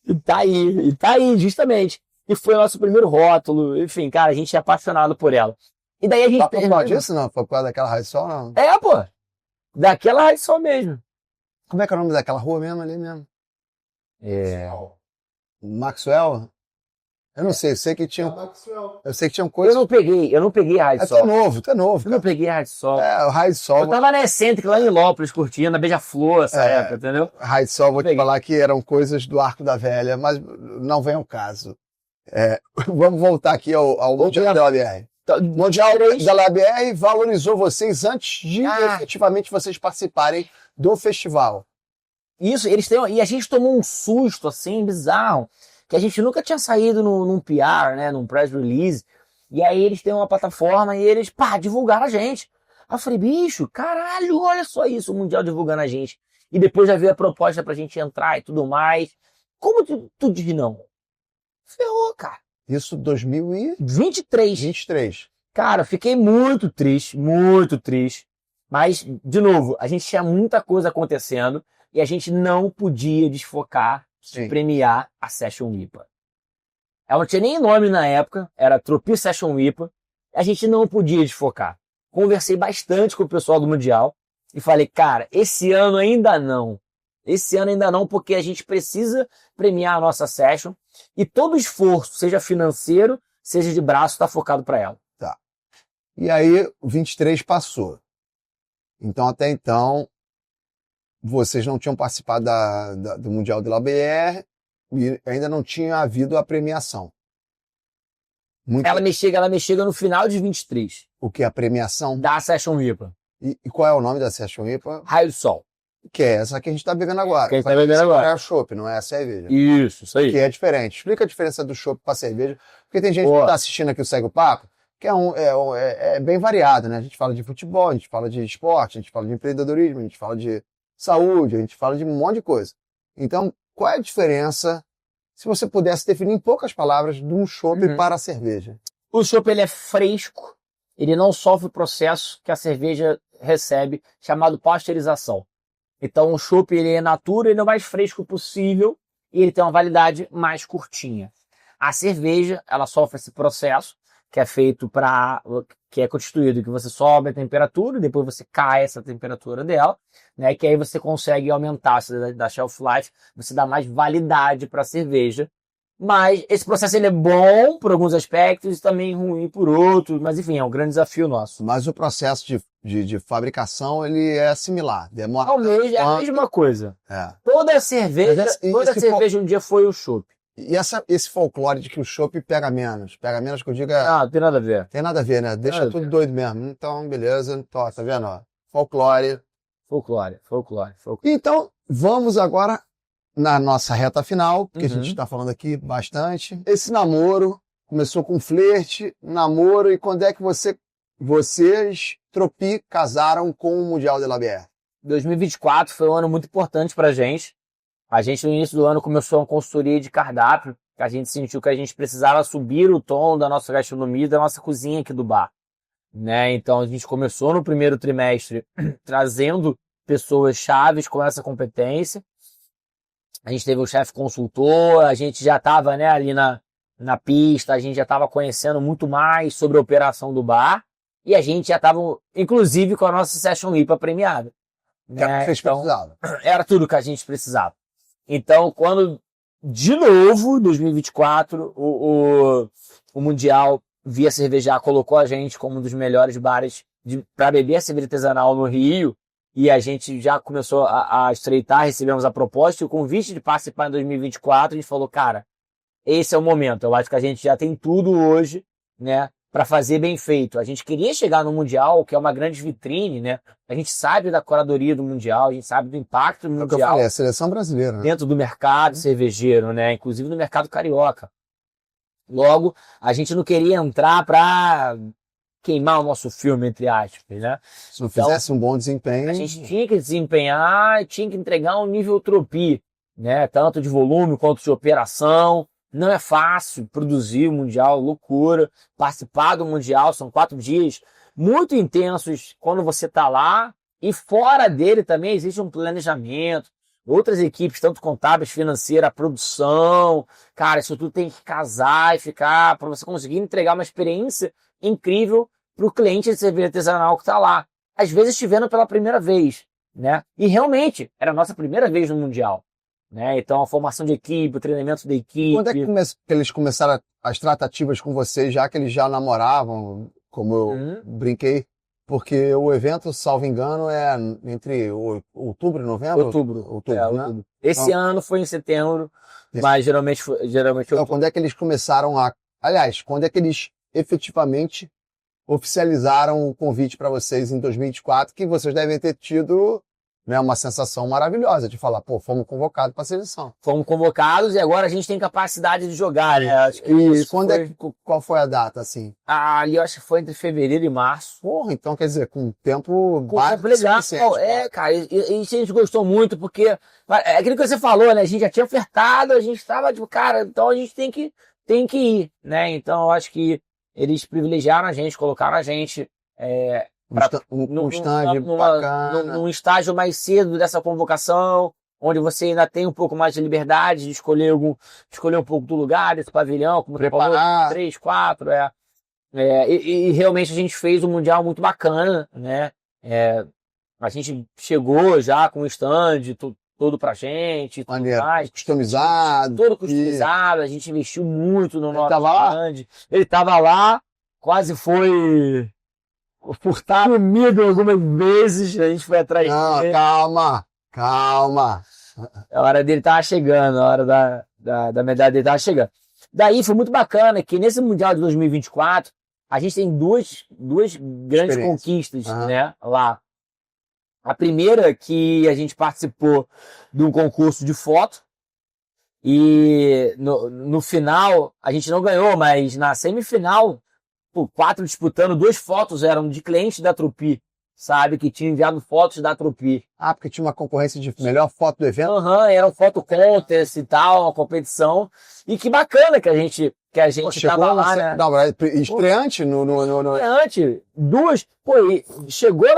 E tá aí, justamente. E foi o nosso primeiro rótulo, enfim, cara, a gente é apaixonado por ela. E daí a gente... Foi por causa disso, não? Foi por causa daquela Raio de Sol, não? Pô. Daquela Raio de Sol mesmo. Como é que é o nome daquela rua mesmo, ali mesmo? Maxwell? Eu não sei, eu sei que tinha... Eu sei que tinham coisas... Eu não peguei a Raio de Sol. Tu é novo. Eu não peguei a Raio de Sol. O Raio de Sol... Eu tava na Excêntrica, lá em Lópolis, curtindo, na Beija-Flor, essa época, entendeu? Raio de Sol, vou te falar que eram coisas do Arco da Velha, mas não vem ao caso. Vamos voltar aqui ao Mundial da Labier. O Mundial da Labier valorizou vocês antes de efetivamente vocês participarem do festival. Isso, e a gente tomou um susto, assim, bizarro, que a gente nunca tinha saído num PR, né, num press release, e aí eles têm uma plataforma e eles, divulgaram a gente. Aí eu falei, bicho, caralho, olha só isso, o Mundial divulgando a gente. E depois já veio a proposta pra gente entrar e tudo mais. Como tu diz não? Ferrou, cara. Isso 2023. 23. Cara, fiquei muito triste, muito triste. Mas, de novo, a gente tinha muita coisa acontecendo e a gente não podia desfocar de premiar a Session IPA. Ela não tinha nem nome na época, era Tropi Session IPA. A gente não podia desfocar. Conversei bastante com o pessoal do Mundial e falei, cara, esse ano ainda não. Esse ano ainda não, porque a gente precisa premiar a nossa Session e todo esforço, seja financeiro, seja de braço, está focado para ela. Tá. E aí, o 23 passou. Então, até então, vocês não tinham participado do Mundial de Labier e ainda não tinha havido a premiação. Ela me chega no final de 23. O que? A premiação? Da Session IPA. E qual é o nome da Session IPA? Raio de Sol. Que é essa que a gente tá bebendo agora. Que a gente tá bebendo agora. É a chopp, não é a cerveja. Isso aí. Que é diferente. Explica a diferença do chopp pra cerveja. Porque tem gente que tá assistindo aqui o Segue o Papo, que é bem variado, né? A gente fala de futebol, a gente fala de esporte, a gente fala de empreendedorismo, a gente fala de saúde, a gente fala de um monte de coisa. Então, qual é a diferença, se você pudesse definir em poucas palavras, de um chopp para a cerveja? O chopp, ele é fresco, ele não sofre o processo que a cerveja recebe, chamado pasteurização. Então, o chopp, ele é natura, ele é o mais fresco possível e ele tem uma validade mais curtinha. A cerveja, ela sofre esse processo, que é feito que é constituído, que você sobe a temperatura e depois você cai essa temperatura dela, né? Que aí você consegue aumentar da shelf life, você dá mais validade para a cerveja. Mas esse processo ele é bom por alguns aspectos e também ruim por outros, mas enfim, é um grande desafio nosso. Mas o processo de fabricação, ele é similar, demora... É a mesma coisa. É. Toda cerveja um dia foi o chopp. E esse folclore de que o chopp pega menos que eu digo Ah, não tem nada a ver. tem nada a ver, né? Deixa Nada a tudo ver. doido mesmo. Então, beleza. Então, tá vendo? Ó, folclore. Folclore. Então, vamos agora na nossa reta final, porque a gente Uhum. está falando aqui bastante. Esse namoro começou com flerte, namoro, e quando é que vocês, Tropi, casaram com o Mundial de la Bière? 2024 foi um ano muito importante pra gente. A gente, no início do ano, começou uma consultoria de cardápio, que a gente sentiu que a gente precisava subir o tom da nossa gastronomia e da nossa cozinha aqui do bar, né? Então, a gente começou no primeiro trimestre trazendo pessoas chaves com essa competência. A gente teve o chefe consultor, a gente já estava, né, ali na pista, a gente já estava conhecendo muito mais sobre a operação do bar e a gente já estava, inclusive, com a nossa Session IPA premiada. Que era o que Né? vocês Então, precisavam. era tudo que a gente precisava. Então, quando, de novo, em 2024, o Mundial Via Cervejar colocou a gente como um dos melhores bares para beber a cerveja artesanal no Rio, e a gente já começou a estreitar, recebemos a proposta e o convite de participar em 2024, a gente falou, cara, esse é o momento, eu acho que a gente já tem tudo hoje, né, para fazer bem feito. A gente queria chegar no Mundial, que é uma grande vitrine, né, a gente sabe da curadoria do Mundial, a gente sabe do impacto do É o que eu Mundial falei, a seleção brasileira, né? dentro do mercado cervejeiro, né, inclusive no mercado carioca. Logo, a gente não queria entrar para queimar o nosso filme, entre aspas, né? Se não Então, fizesse um bom desempenho, a gente tinha que desempenhar e tinha que entregar um nível Tropi, né? Tanto de volume quanto de operação. Não é fácil produzir o Mundial, loucura. Participar do Mundial, são 4 dias muito intensos quando você está lá. E fora dele também existe um planejamento. Outras equipes, tanto contábeis, financeira, produção. Cara, isso tudo tem que casar e ficar para você conseguir entregar uma experiência incrível para o cliente de cerveja artesanal que está lá. Às vezes estivendo pela primeira vez, né? E realmente, era a nossa primeira vez no Mundial, né? Então, a formação de equipe, o treinamento da equipe... quando é que eles começaram as tratativas com vocês, já que eles já namoravam, como eu brinquei? Porque o evento, salvo engano, é entre outubro e novembro? Outubro, né? outubro. Esse ano foi em setembro, mas geralmente Então, outubro. quando é que eles começaram a... Aliás, quando é que eles efetivamente oficializaram o convite para vocês em 2024, que vocês devem ter tido, né, uma sensação maravilhosa de falar, pô, fomos convocados para a seleção. Fomos convocados e agora a gente tem capacidade de jogar, né? Acho que Qual foi a data, assim? Ali eu acho que foi entre fevereiro e março. Porra, então quer dizer, com tempo Com legal. Cara, e a gente gostou muito, porque é aquilo que você falou, né? A gente já tinha ofertado, a gente estava tipo, cara, então a gente tem que ir, né? Então eu acho que eles privilegiaram a gente, colocaram a gente num estágio mais cedo dessa convocação, onde você ainda tem um pouco mais de liberdade de escolher um pouco do lugar, desse pavilhão, como você falou, 3, 4, e realmente a gente fez um Mundial muito bacana, né? A gente chegou já com o stand todo pra gente, tudo mais. Customizado. Todo customizado, a gente investiu muito no nosso stand. Ele tava lá, quase foi furtado, comido algumas vezes, a gente foi atrás dele. Calma. A hora dele tava chegando, a hora da medalha dele tava chegando. Daí foi muito bacana que nesse Mundial de 2024, a gente tem duas grandes conquistas, né, lá. A primeira que a gente participou de um concurso de foto e no final a gente não ganhou, mas na semifinal, 4 disputando, 2 fotos eram de clientes da Tropi, sabe, que tinham enviado fotos da Tropi. Ah, porque tinha uma concorrência de melhor foto do evento? Era um foto contest e tal, uma competição. E que bacana que a gente tava lá, né? Não, estreante Estreante, 2, chegou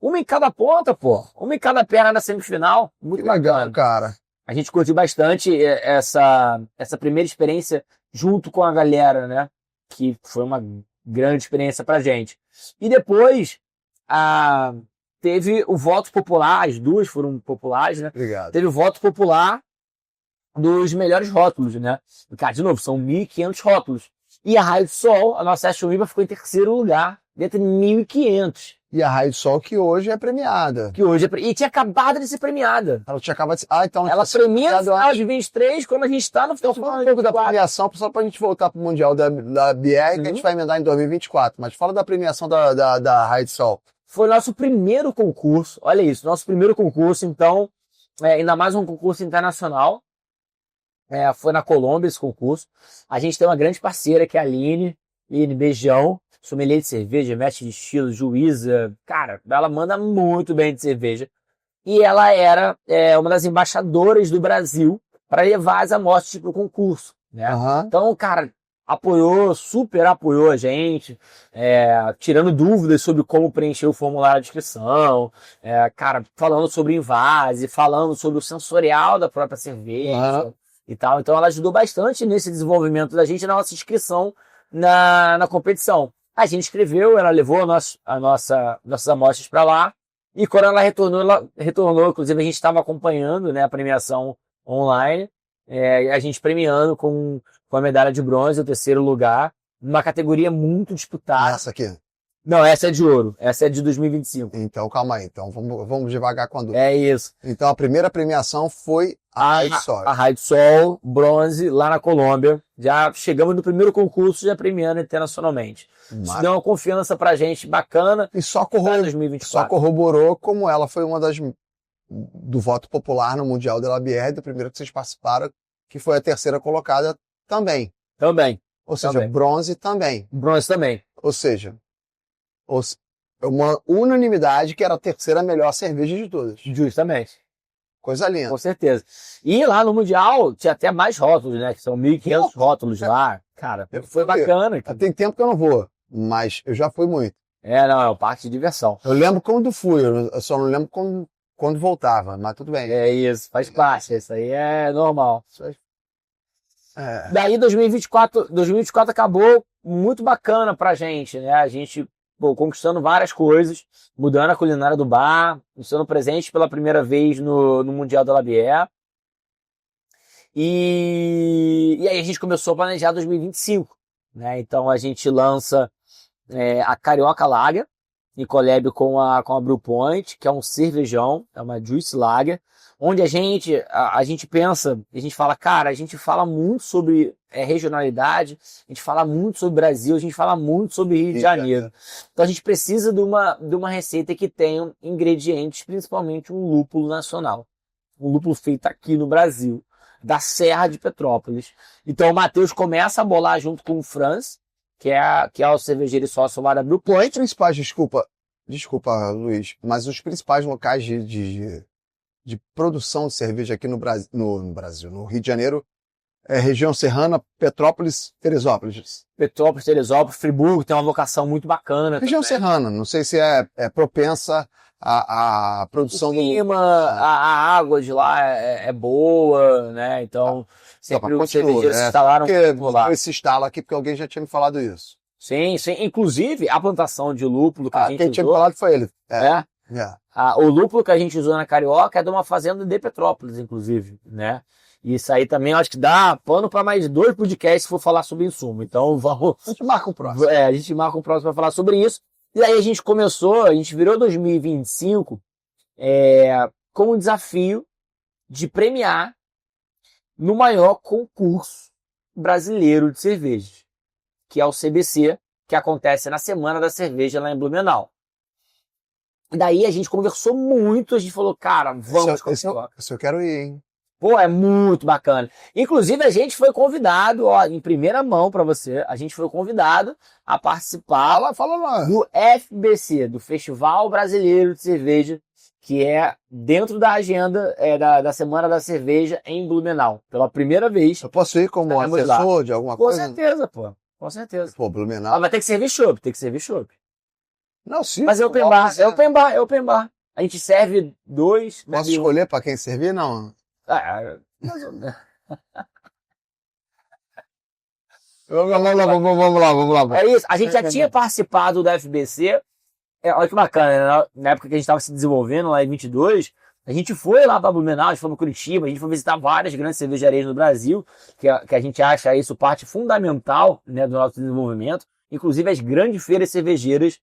uma em cada ponta, uma em cada perna na semifinal. Muito legal, cara. A gente curtiu bastante essa primeira experiência junto com a galera, né? Que foi uma grande experiência pra gente. E depois, teve o voto popular, as duas foram populares, né? Obrigado. Teve o voto popular dos melhores rótulos, né? Cara, de novo, são 1.500 rótulos. E a Raio do Sol, a nossa Session IPA, ficou em terceiro lugar, dentre 1.500. E a Raio do Sol, que hoje é premiada. Que hoje e tinha acabado de ser premiada. Ela tinha acabado de ser... então... Ela premia no final de 23, quando a gente está no Então, fala um pouco da premiação, só pra gente voltar pro Mundial da BR, que a gente vai emendar em 2024. Mas fala da premiação da Raio do Sol. Foi nosso primeiro concurso, olha isso, nosso primeiro concurso, então, ainda mais um concurso internacional. Foi na Colômbia esse concurso. A gente tem uma grande parceira, que é a Aline Beijão, sommelier de cerveja, mestre de estilo, juíza. Cara, ela manda muito bem de cerveja. E ela era uma das embaixadoras do Brasil para levar as amostras para o concurso, né? Então, cara, super apoiou a gente, tirando dúvidas sobre como preencher o formulário de inscrição, cara, falando sobre invase, falando sobre o sensorial da própria cerveja e tal. Então ela ajudou bastante nesse desenvolvimento da gente na nossa inscrição na competição. A gente inscreveu, ela levou nossas amostras para lá, e quando ela retornou, inclusive a gente estava acompanhando, né, a premiação online, a gente premiando com a medalha de bronze, o 3º lugar, numa categoria muito disputada. Essa aqui? Não, essa é de ouro. Essa é de 2025. Então, calma aí. Então, vamos devagar com a dúvida. É isso. Então, a primeira premiação foi a Raio do Sol. A Raio do Sol, bronze, lá na Colômbia. Já chegamos no primeiro concurso, já premiando internacionalmente. Isso deu uma confiança pra gente bacana. E só corroborou como ela foi uma das... do voto popular no Mundial da BR, do primeiro que vocês participaram, que foi a 3ª colocada também. Ou seja, bronze também. Bronze também. Ou seja, uma unanimidade que era a 3ª melhor cerveja de todas. Justamente. Coisa linda. Com certeza. E lá no Mundial tinha até mais rótulos, né? Que são 1.500 rótulos lá. Cara, foi bacana. Tem tempo que eu não vou, mas eu já fui muito. Não, é um parque de diversão. Eu lembro quando fui, eu só não lembro quando voltava, mas tudo bem. É isso, faz parte. Isso aí é normal. Daí 2024 acabou muito bacana pra gente, né? A gente conquistando várias coisas, mudando a culinária do bar, estando presente pela primeira vez no Mundial da Labier. E aí a gente começou a planejar 2025, né? Então a gente lança a Carioca Lager, em collab com a Brew Point, que é um cervejão, é uma Juice Lager, onde a gente pensa, a gente fala, cara, a gente fala muito sobre regionalidade, a gente fala muito sobre Brasil, a gente fala muito sobre Rio de Janeiro. Então a gente precisa de uma receita que tenha ingredientes, principalmente um lúpulo nacional. Um lúpulo feito aqui no Brasil, da Serra de Petrópolis. Então o Matheus começa a bolar junto com o Franz, que é o cervejeiro e sócio lá da Brew Point. Os principais, desculpa, Luiz, mas os principais locais de produção de cerveja aqui no Brasil, no Rio de Janeiro, região serrana, Petrópolis, Teresópolis. Petrópolis, Teresópolis, Friburgo tem uma locação muito bacana. Região também. serrana, não sei se é propensa à produção do clima, a água de lá é boa, né? Então, sempre os cervejeiros se instalaram por lá. Esse instala aqui porque alguém já tinha me falado isso. Sim. Inclusive, a plantação de lúpulo que a gente quem usou... tinha me falado foi ele. O lúpulo que a gente usou na Carioca é de uma fazenda de Petrópolis, inclusive, né? E isso aí também, eu acho que dá pano para mais 2 podcasts se for falar sobre insumo. Então, vamos... A gente marca um próximo. A gente marca um próximo para falar sobre isso. E aí a gente virou 2025 com o desafio de premiar no maior concurso brasileiro de cervejas, que é o CBC, que acontece na Semana da Cerveja lá em Blumenau. Daí a gente conversou muito, a gente falou, cara, vamos... Esse eu quero ir, hein? Pô, é muito bacana. Inclusive, a gente foi convidado, em primeira mão para você, a gente foi convidado a participar fala lá. do FBC, do Festival Brasileiro de Cerveja, que é dentro da agenda da Semana da Cerveja em Blumenau. Pela primeira vez. Eu posso ir como assessor de alguma coisa? Com certeza, pô. Com certeza. Pô, Blumenau. Mas tem que servir chopp, Não, sim. Mas é open bar. A gente serve 2. Posso escolher para quem servir? Não. Vamos lá. É isso. A gente já tinha participado do FBC. Olha que bacana, né? Na época que a gente estava se desenvolvendo lá em 22, a gente foi lá para Blumenau, a gente foi no Curitiba, a gente foi visitar várias grandes cervejarias no Brasil, que a gente acha isso parte fundamental, né, do nosso desenvolvimento. Inclusive as grandes feiras cervejeiras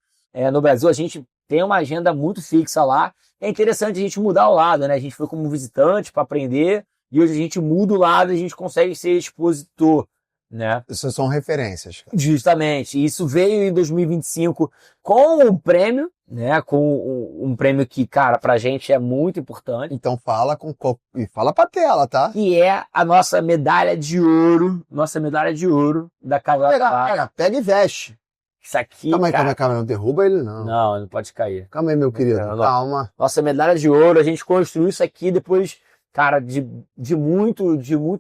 no Brasil, a gente tem uma agenda muito fixa lá. É interessante a gente mudar o lado, né? A gente foi como visitante para aprender e hoje a gente muda o lado e a gente consegue ser expositor, né? Isso são referências. Justamente. Isso veio em 2025 com um prêmio, né? Com um prêmio que, cara, pra gente é muito importante. Então e fala pra tela, tá? Que é a nossa medalha de ouro. Nossa medalha de ouro da Carioca. Pega e veste. Isso aqui, Calma aí, cara... calma aí. Não derruba ele, não. Não pode cair. Calma aí, meu querido. Não. Calma. Nossa medalha de ouro, a gente construiu isso aqui depois, cara, de muito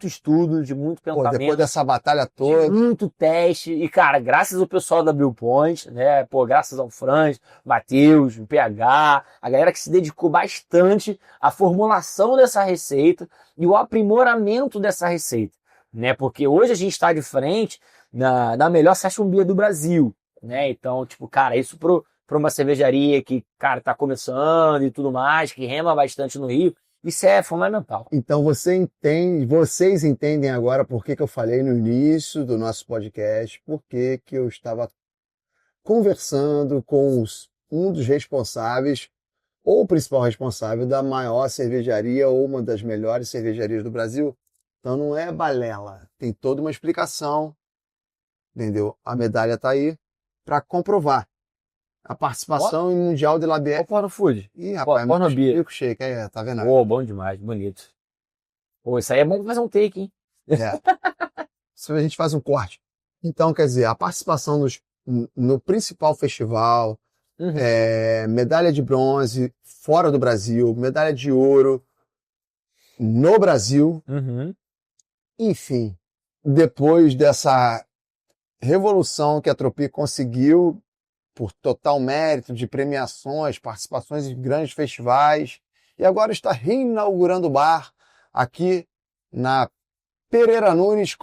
estudo, de muito Pô, pensamento. depois dessa batalha toda. De muito teste. E, cara, graças ao pessoal da Bill Point, né? Pô, graças ao Franz, Matheus, o PH, a galera que se dedicou bastante à formulação dessa receita e o aprimoramento dessa receita, né? Porque hoje a gente está de frente na melhor session beer do Brasil, né? Então, tipo, cara, isso para uma cervejaria que, cara, tá começando e tudo mais, que rema bastante no Rio, isso é fundamental. Então vocês entendem agora por que eu falei no início do nosso podcast, por que eu estava conversando com um dos responsáveis, ou o principal responsável da maior cervejaria, ou uma das melhores cervejarias do Brasil. Então não é balela, tem toda uma explicação, entendeu? A medalha tá aí para comprovar. A participação em Mundial de Labier. Qual Porno Food? Ih, rapaz, milkshake, tá vendo? Pô, bom demais, bonito. Pô, isso aí é bom pra fazer um take, hein? É. Se a gente faz um corte. Então, quer dizer, a participação no principal festival, medalha de bronze fora do Brasil, medalha de ouro no Brasil. Enfim, depois dessa revolução que a Tropi conseguiu, por total mérito de premiações, participações em grandes festivais, e agora está reinaugurando o bar aqui na Pereira Nunes.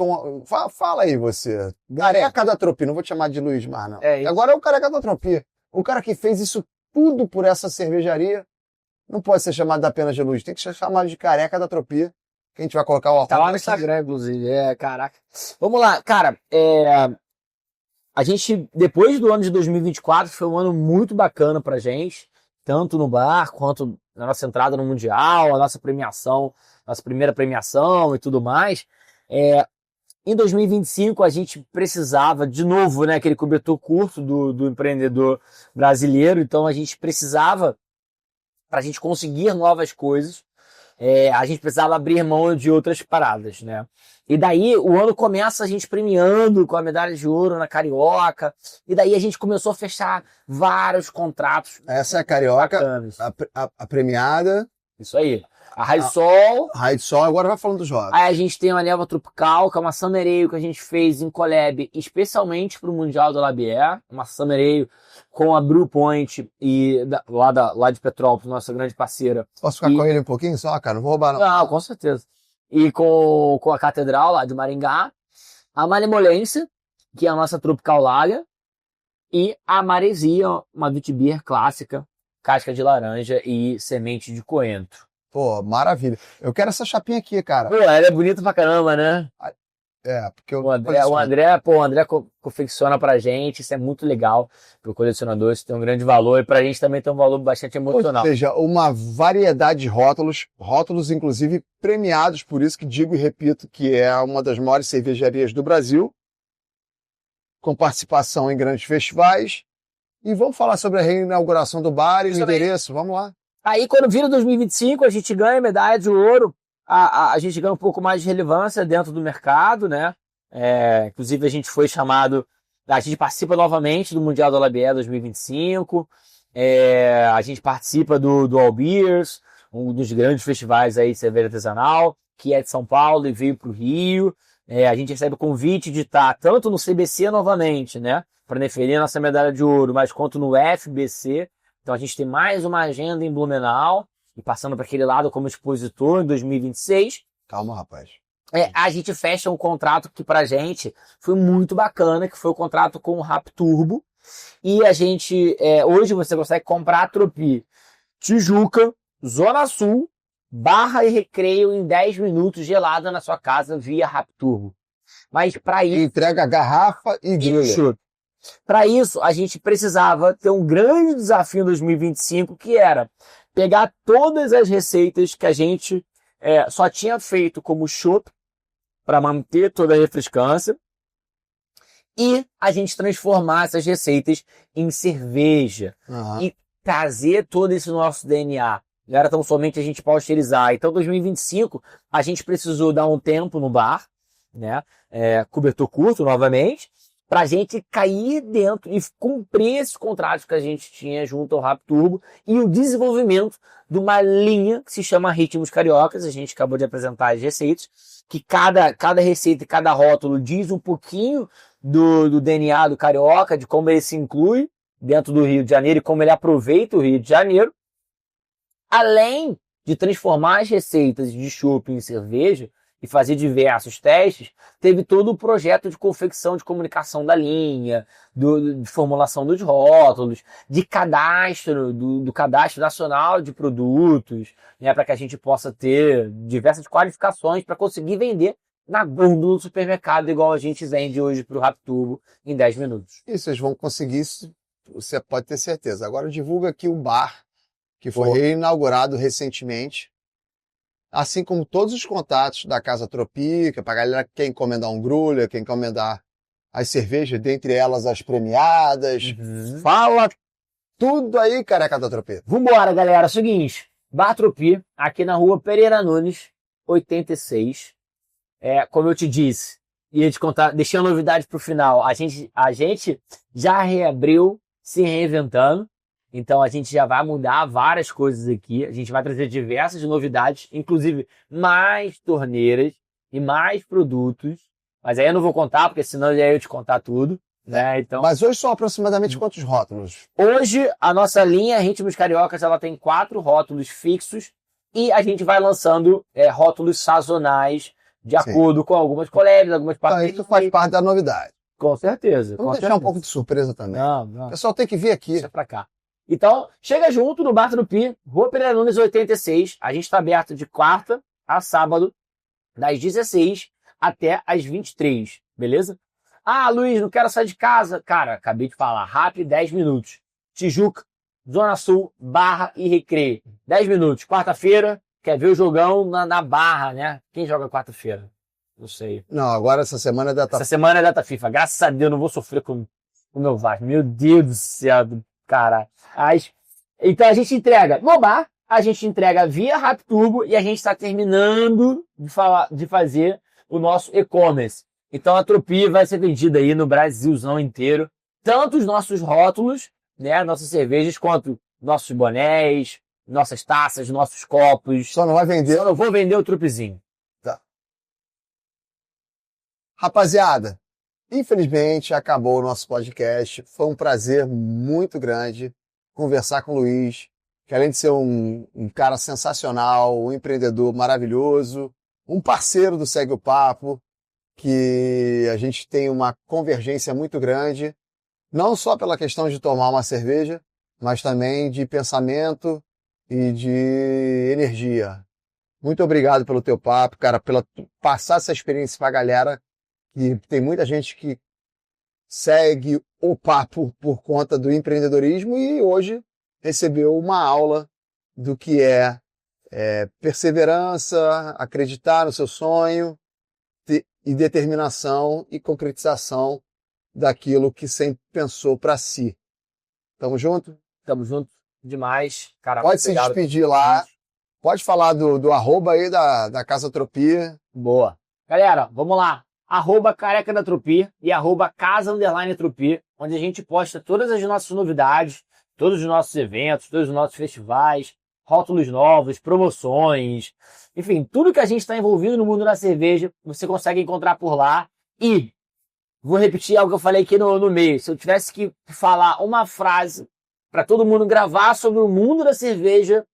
Fala aí você, careca da Tropi, não vou te chamar de Luiz mais não. Agora é o careca da Tropi, o cara que fez isso tudo por essa cervejaria, não pode ser chamado apenas de Luiz, tem que ser chamado de careca da Tropi, que a gente vai colocar o tá lá no Instagram, inclusive, caraca. Vamos lá, cara, a gente, depois do ano de 2024, foi um ano muito bacana pra gente, tanto no bar, quanto na nossa entrada no Mundial, a nossa premiação, nossa primeira premiação e tudo mais. Em 2025, a gente precisava, de novo, né, aquele cobertor curto do empreendedor brasileiro, então a gente precisava, pra gente conseguir novas coisas, a gente precisava abrir mão de outras paradas, né? E daí o ano começa a gente premiando com a medalha de ouro na Carioca, e daí a gente começou a fechar vários contratos. Essa é a Carioca, a premiada. Isso aí. A Raio Sol. Raio Sol, agora vai falando dos jogos. Aí a gente tem a Névoa Tropical, que é uma Summer Ale que a gente fez em collab especialmente para o Mundial do Labier, uma Summer Ale com a Brew Point e lá de Petrópolis, nossa grande parceira. Posso ficar com ele um pouquinho só, cara? Não vou roubar não. Não, com certeza. E com a Catedral lá de Maringá, a Malemolência, que é a nossa Tropical Lager, e a Maresia, uma Wheat Beer clássica, casca de laranja e semente de coentro. Pô, maravilha. Eu quero essa chapinha aqui, cara. Pô, ela é bonita pra caramba, né? Porque o André confecciona pra gente, isso é muito legal pro colecionador, isso tem um grande valor e pra gente também tem um valor bastante emocional. Ou seja, uma variedade de rótulos inclusive premiados, por isso que digo e repito que é uma das maiores cervejarias do Brasil, com participação em grandes festivais. E vamos falar sobre a reinauguração do bar e o endereço, vamos lá. Aí, quando vira 2025, a gente ganha medalha de ouro, a gente ganha um pouco mais de relevância dentro do mercado, né? Inclusive, a gente foi chamado, a gente participa novamente do Mundial do Labier 2025, a gente participa do All Beers, um dos grandes festivais aí de cerveja artesanal, que é de São Paulo e veio para o Rio. A gente recebe o convite de estar tanto no CBC novamente, né? Para definir a nossa medalha de ouro, mas quanto no FBC. Então a gente tem mais uma agenda em Blumenau e passando para aquele lado como expositor em 2026. Calma, rapaz. A gente fecha um contrato que pra gente foi muito bacana, que foi o contrato com o Rap Turbo. E a gente, hoje você consegue comprar a Tropi Tijuca, Zona Sul, Barra e Recreio em 10 minutos gelada na sua casa via Rap Turbo. Mas para isso... Entrega garrafa e grelha. Para isso, a gente precisava ter um grande desafio em 2025, que era pegar todas as receitas que a gente só tinha feito como chopp, para manter toda a refrescância, e a gente transformar essas receitas em cerveja. E trazer todo esse nosso DNA. Não era tão somente a gente pasteurizar. Então, 2025, a gente precisou dar um tempo no bar, né? Cobertor curto, novamente, para a gente cair dentro e cumprir esses contratos que a gente tinha junto ao Rap Turbo e o desenvolvimento de uma linha que se chama Ritmos Cariocas. A gente acabou de apresentar as receitas, que cada receita e cada rótulo diz um pouquinho do DNA do carioca, de como ele se inclui dentro do Rio de Janeiro e como ele aproveita o Rio de Janeiro, além de transformar as receitas de chopp em cerveja e fazer diversos testes. Teve todo o projeto de confecção de comunicação da linha, de formulação dos rótulos, de cadastro, do cadastro nacional de produtos, né, para que a gente possa ter diversas qualificações para conseguir vender na gôndola do supermercado, igual a gente vende hoje para o Rap Turbo em 10 minutos. E vocês vão conseguir isso, você pode ter certeza. Agora divulga aqui o bar, que foi reinaugurado recentemente, assim como todos os contatos da Casa Tropica, para a galera que quer encomendar um grulha, quer encomendar as cervejas, dentre elas as premiadas. Fala tudo aí, careca da Tropica. Vambora, galera. Seguinte, Bar Tropi, aqui na rua Pereira Nunes, 86. Como eu te disse, ia te contar, deixei a novidade pro final. A gente já reabriu, se reinventando. Então a gente já vai mudar várias coisas aqui. A gente vai trazer diversas novidades, inclusive mais torneiras e mais produtos. Mas aí eu não vou contar, porque senão já ia te contar tudo, né? Então, mas hoje são aproximadamente quantos rótulos? Hoje a nossa linha Ritmos Cariocas, ela tem 4 rótulos fixos e a gente vai lançando rótulos sazonais de acordo com algumas collabs, algumas parcerias. Então isso faz parte da novidade. Com certeza. Vamos deixar um pouco de surpresa também. Não. O pessoal tem que vir aqui. Deixa pra cá. Então, chega junto no Bar Tropi, Rua Pereira Nunes 86. A gente está aberto de quarta a sábado, das 16 até as 23, beleza? Ah, Luiz, não quero sair de casa. Cara, acabei de falar, rápido, 10 minutos. Tijuca, Zona Sul, Barra e Recreio. 10 minutos. Quarta-feira, quer ver o jogão na Barra, né? Quem joga quarta-feira? Não sei. Não, agora essa semana é data... Essa semana é data FIFA. Graças a Deus, não vou sofrer com o meu Vasco. Meu Deus do céu, cara. Então a gente entrega no bar, a gente entrega via Rap Turbo e a gente está terminando de fazer o nosso e-commerce. Então a Tropi vai ser vendida aí no Brasilzão inteiro. Tanto os nossos rótulos, né, nossas cervejas, quanto nossos bonés, nossas taças, nossos copos. Só não vai vender. Só não vou vender o Tropizinho. Tá. Rapaziada, infelizmente acabou o nosso podcast. Foi um prazer muito grande conversar com o Luiz, que além de ser um cara sensacional, um empreendedor maravilhoso, um parceiro do Segue o Papo, que a gente tem uma convergência muito grande, não só pela questão de tomar uma cerveja, mas também de pensamento e de energia. Muito obrigado pelo teu papo, cara, pela passar essa experiência pra galera, que tem muita gente que segue o papo por conta do empreendedorismo e hoje recebeu uma aula do que é perseverança, acreditar no seu sonho e determinação e concretização daquilo que sempre pensou para si. Tamo junto? Tamo junto demais. Cara, pode se despedir lá. Pode falar do arroba aí da Casa Tropi. Boa. Galera, vamos lá. Arroba Careca da Tropi e arroba Casa_Tropi, onde a gente posta todas as nossas novidades, todos os nossos eventos, todos os nossos festivais, rótulos novos, promoções, enfim, tudo que a gente está envolvido no mundo da cerveja, você consegue encontrar por lá. E vou repetir algo que eu falei aqui no meio. Se eu tivesse que falar uma frase para todo mundo gravar sobre o mundo da cerveja,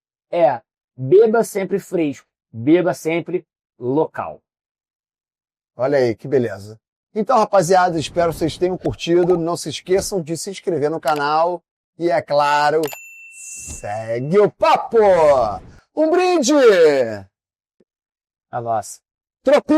beba sempre fresco, beba sempre local. Olha aí, que beleza. Então, rapaziada, espero que vocês tenham curtido. Não se esqueçam de se inscrever no canal. E, é claro, segue o papo! Um brinde! A nossa. Tropi!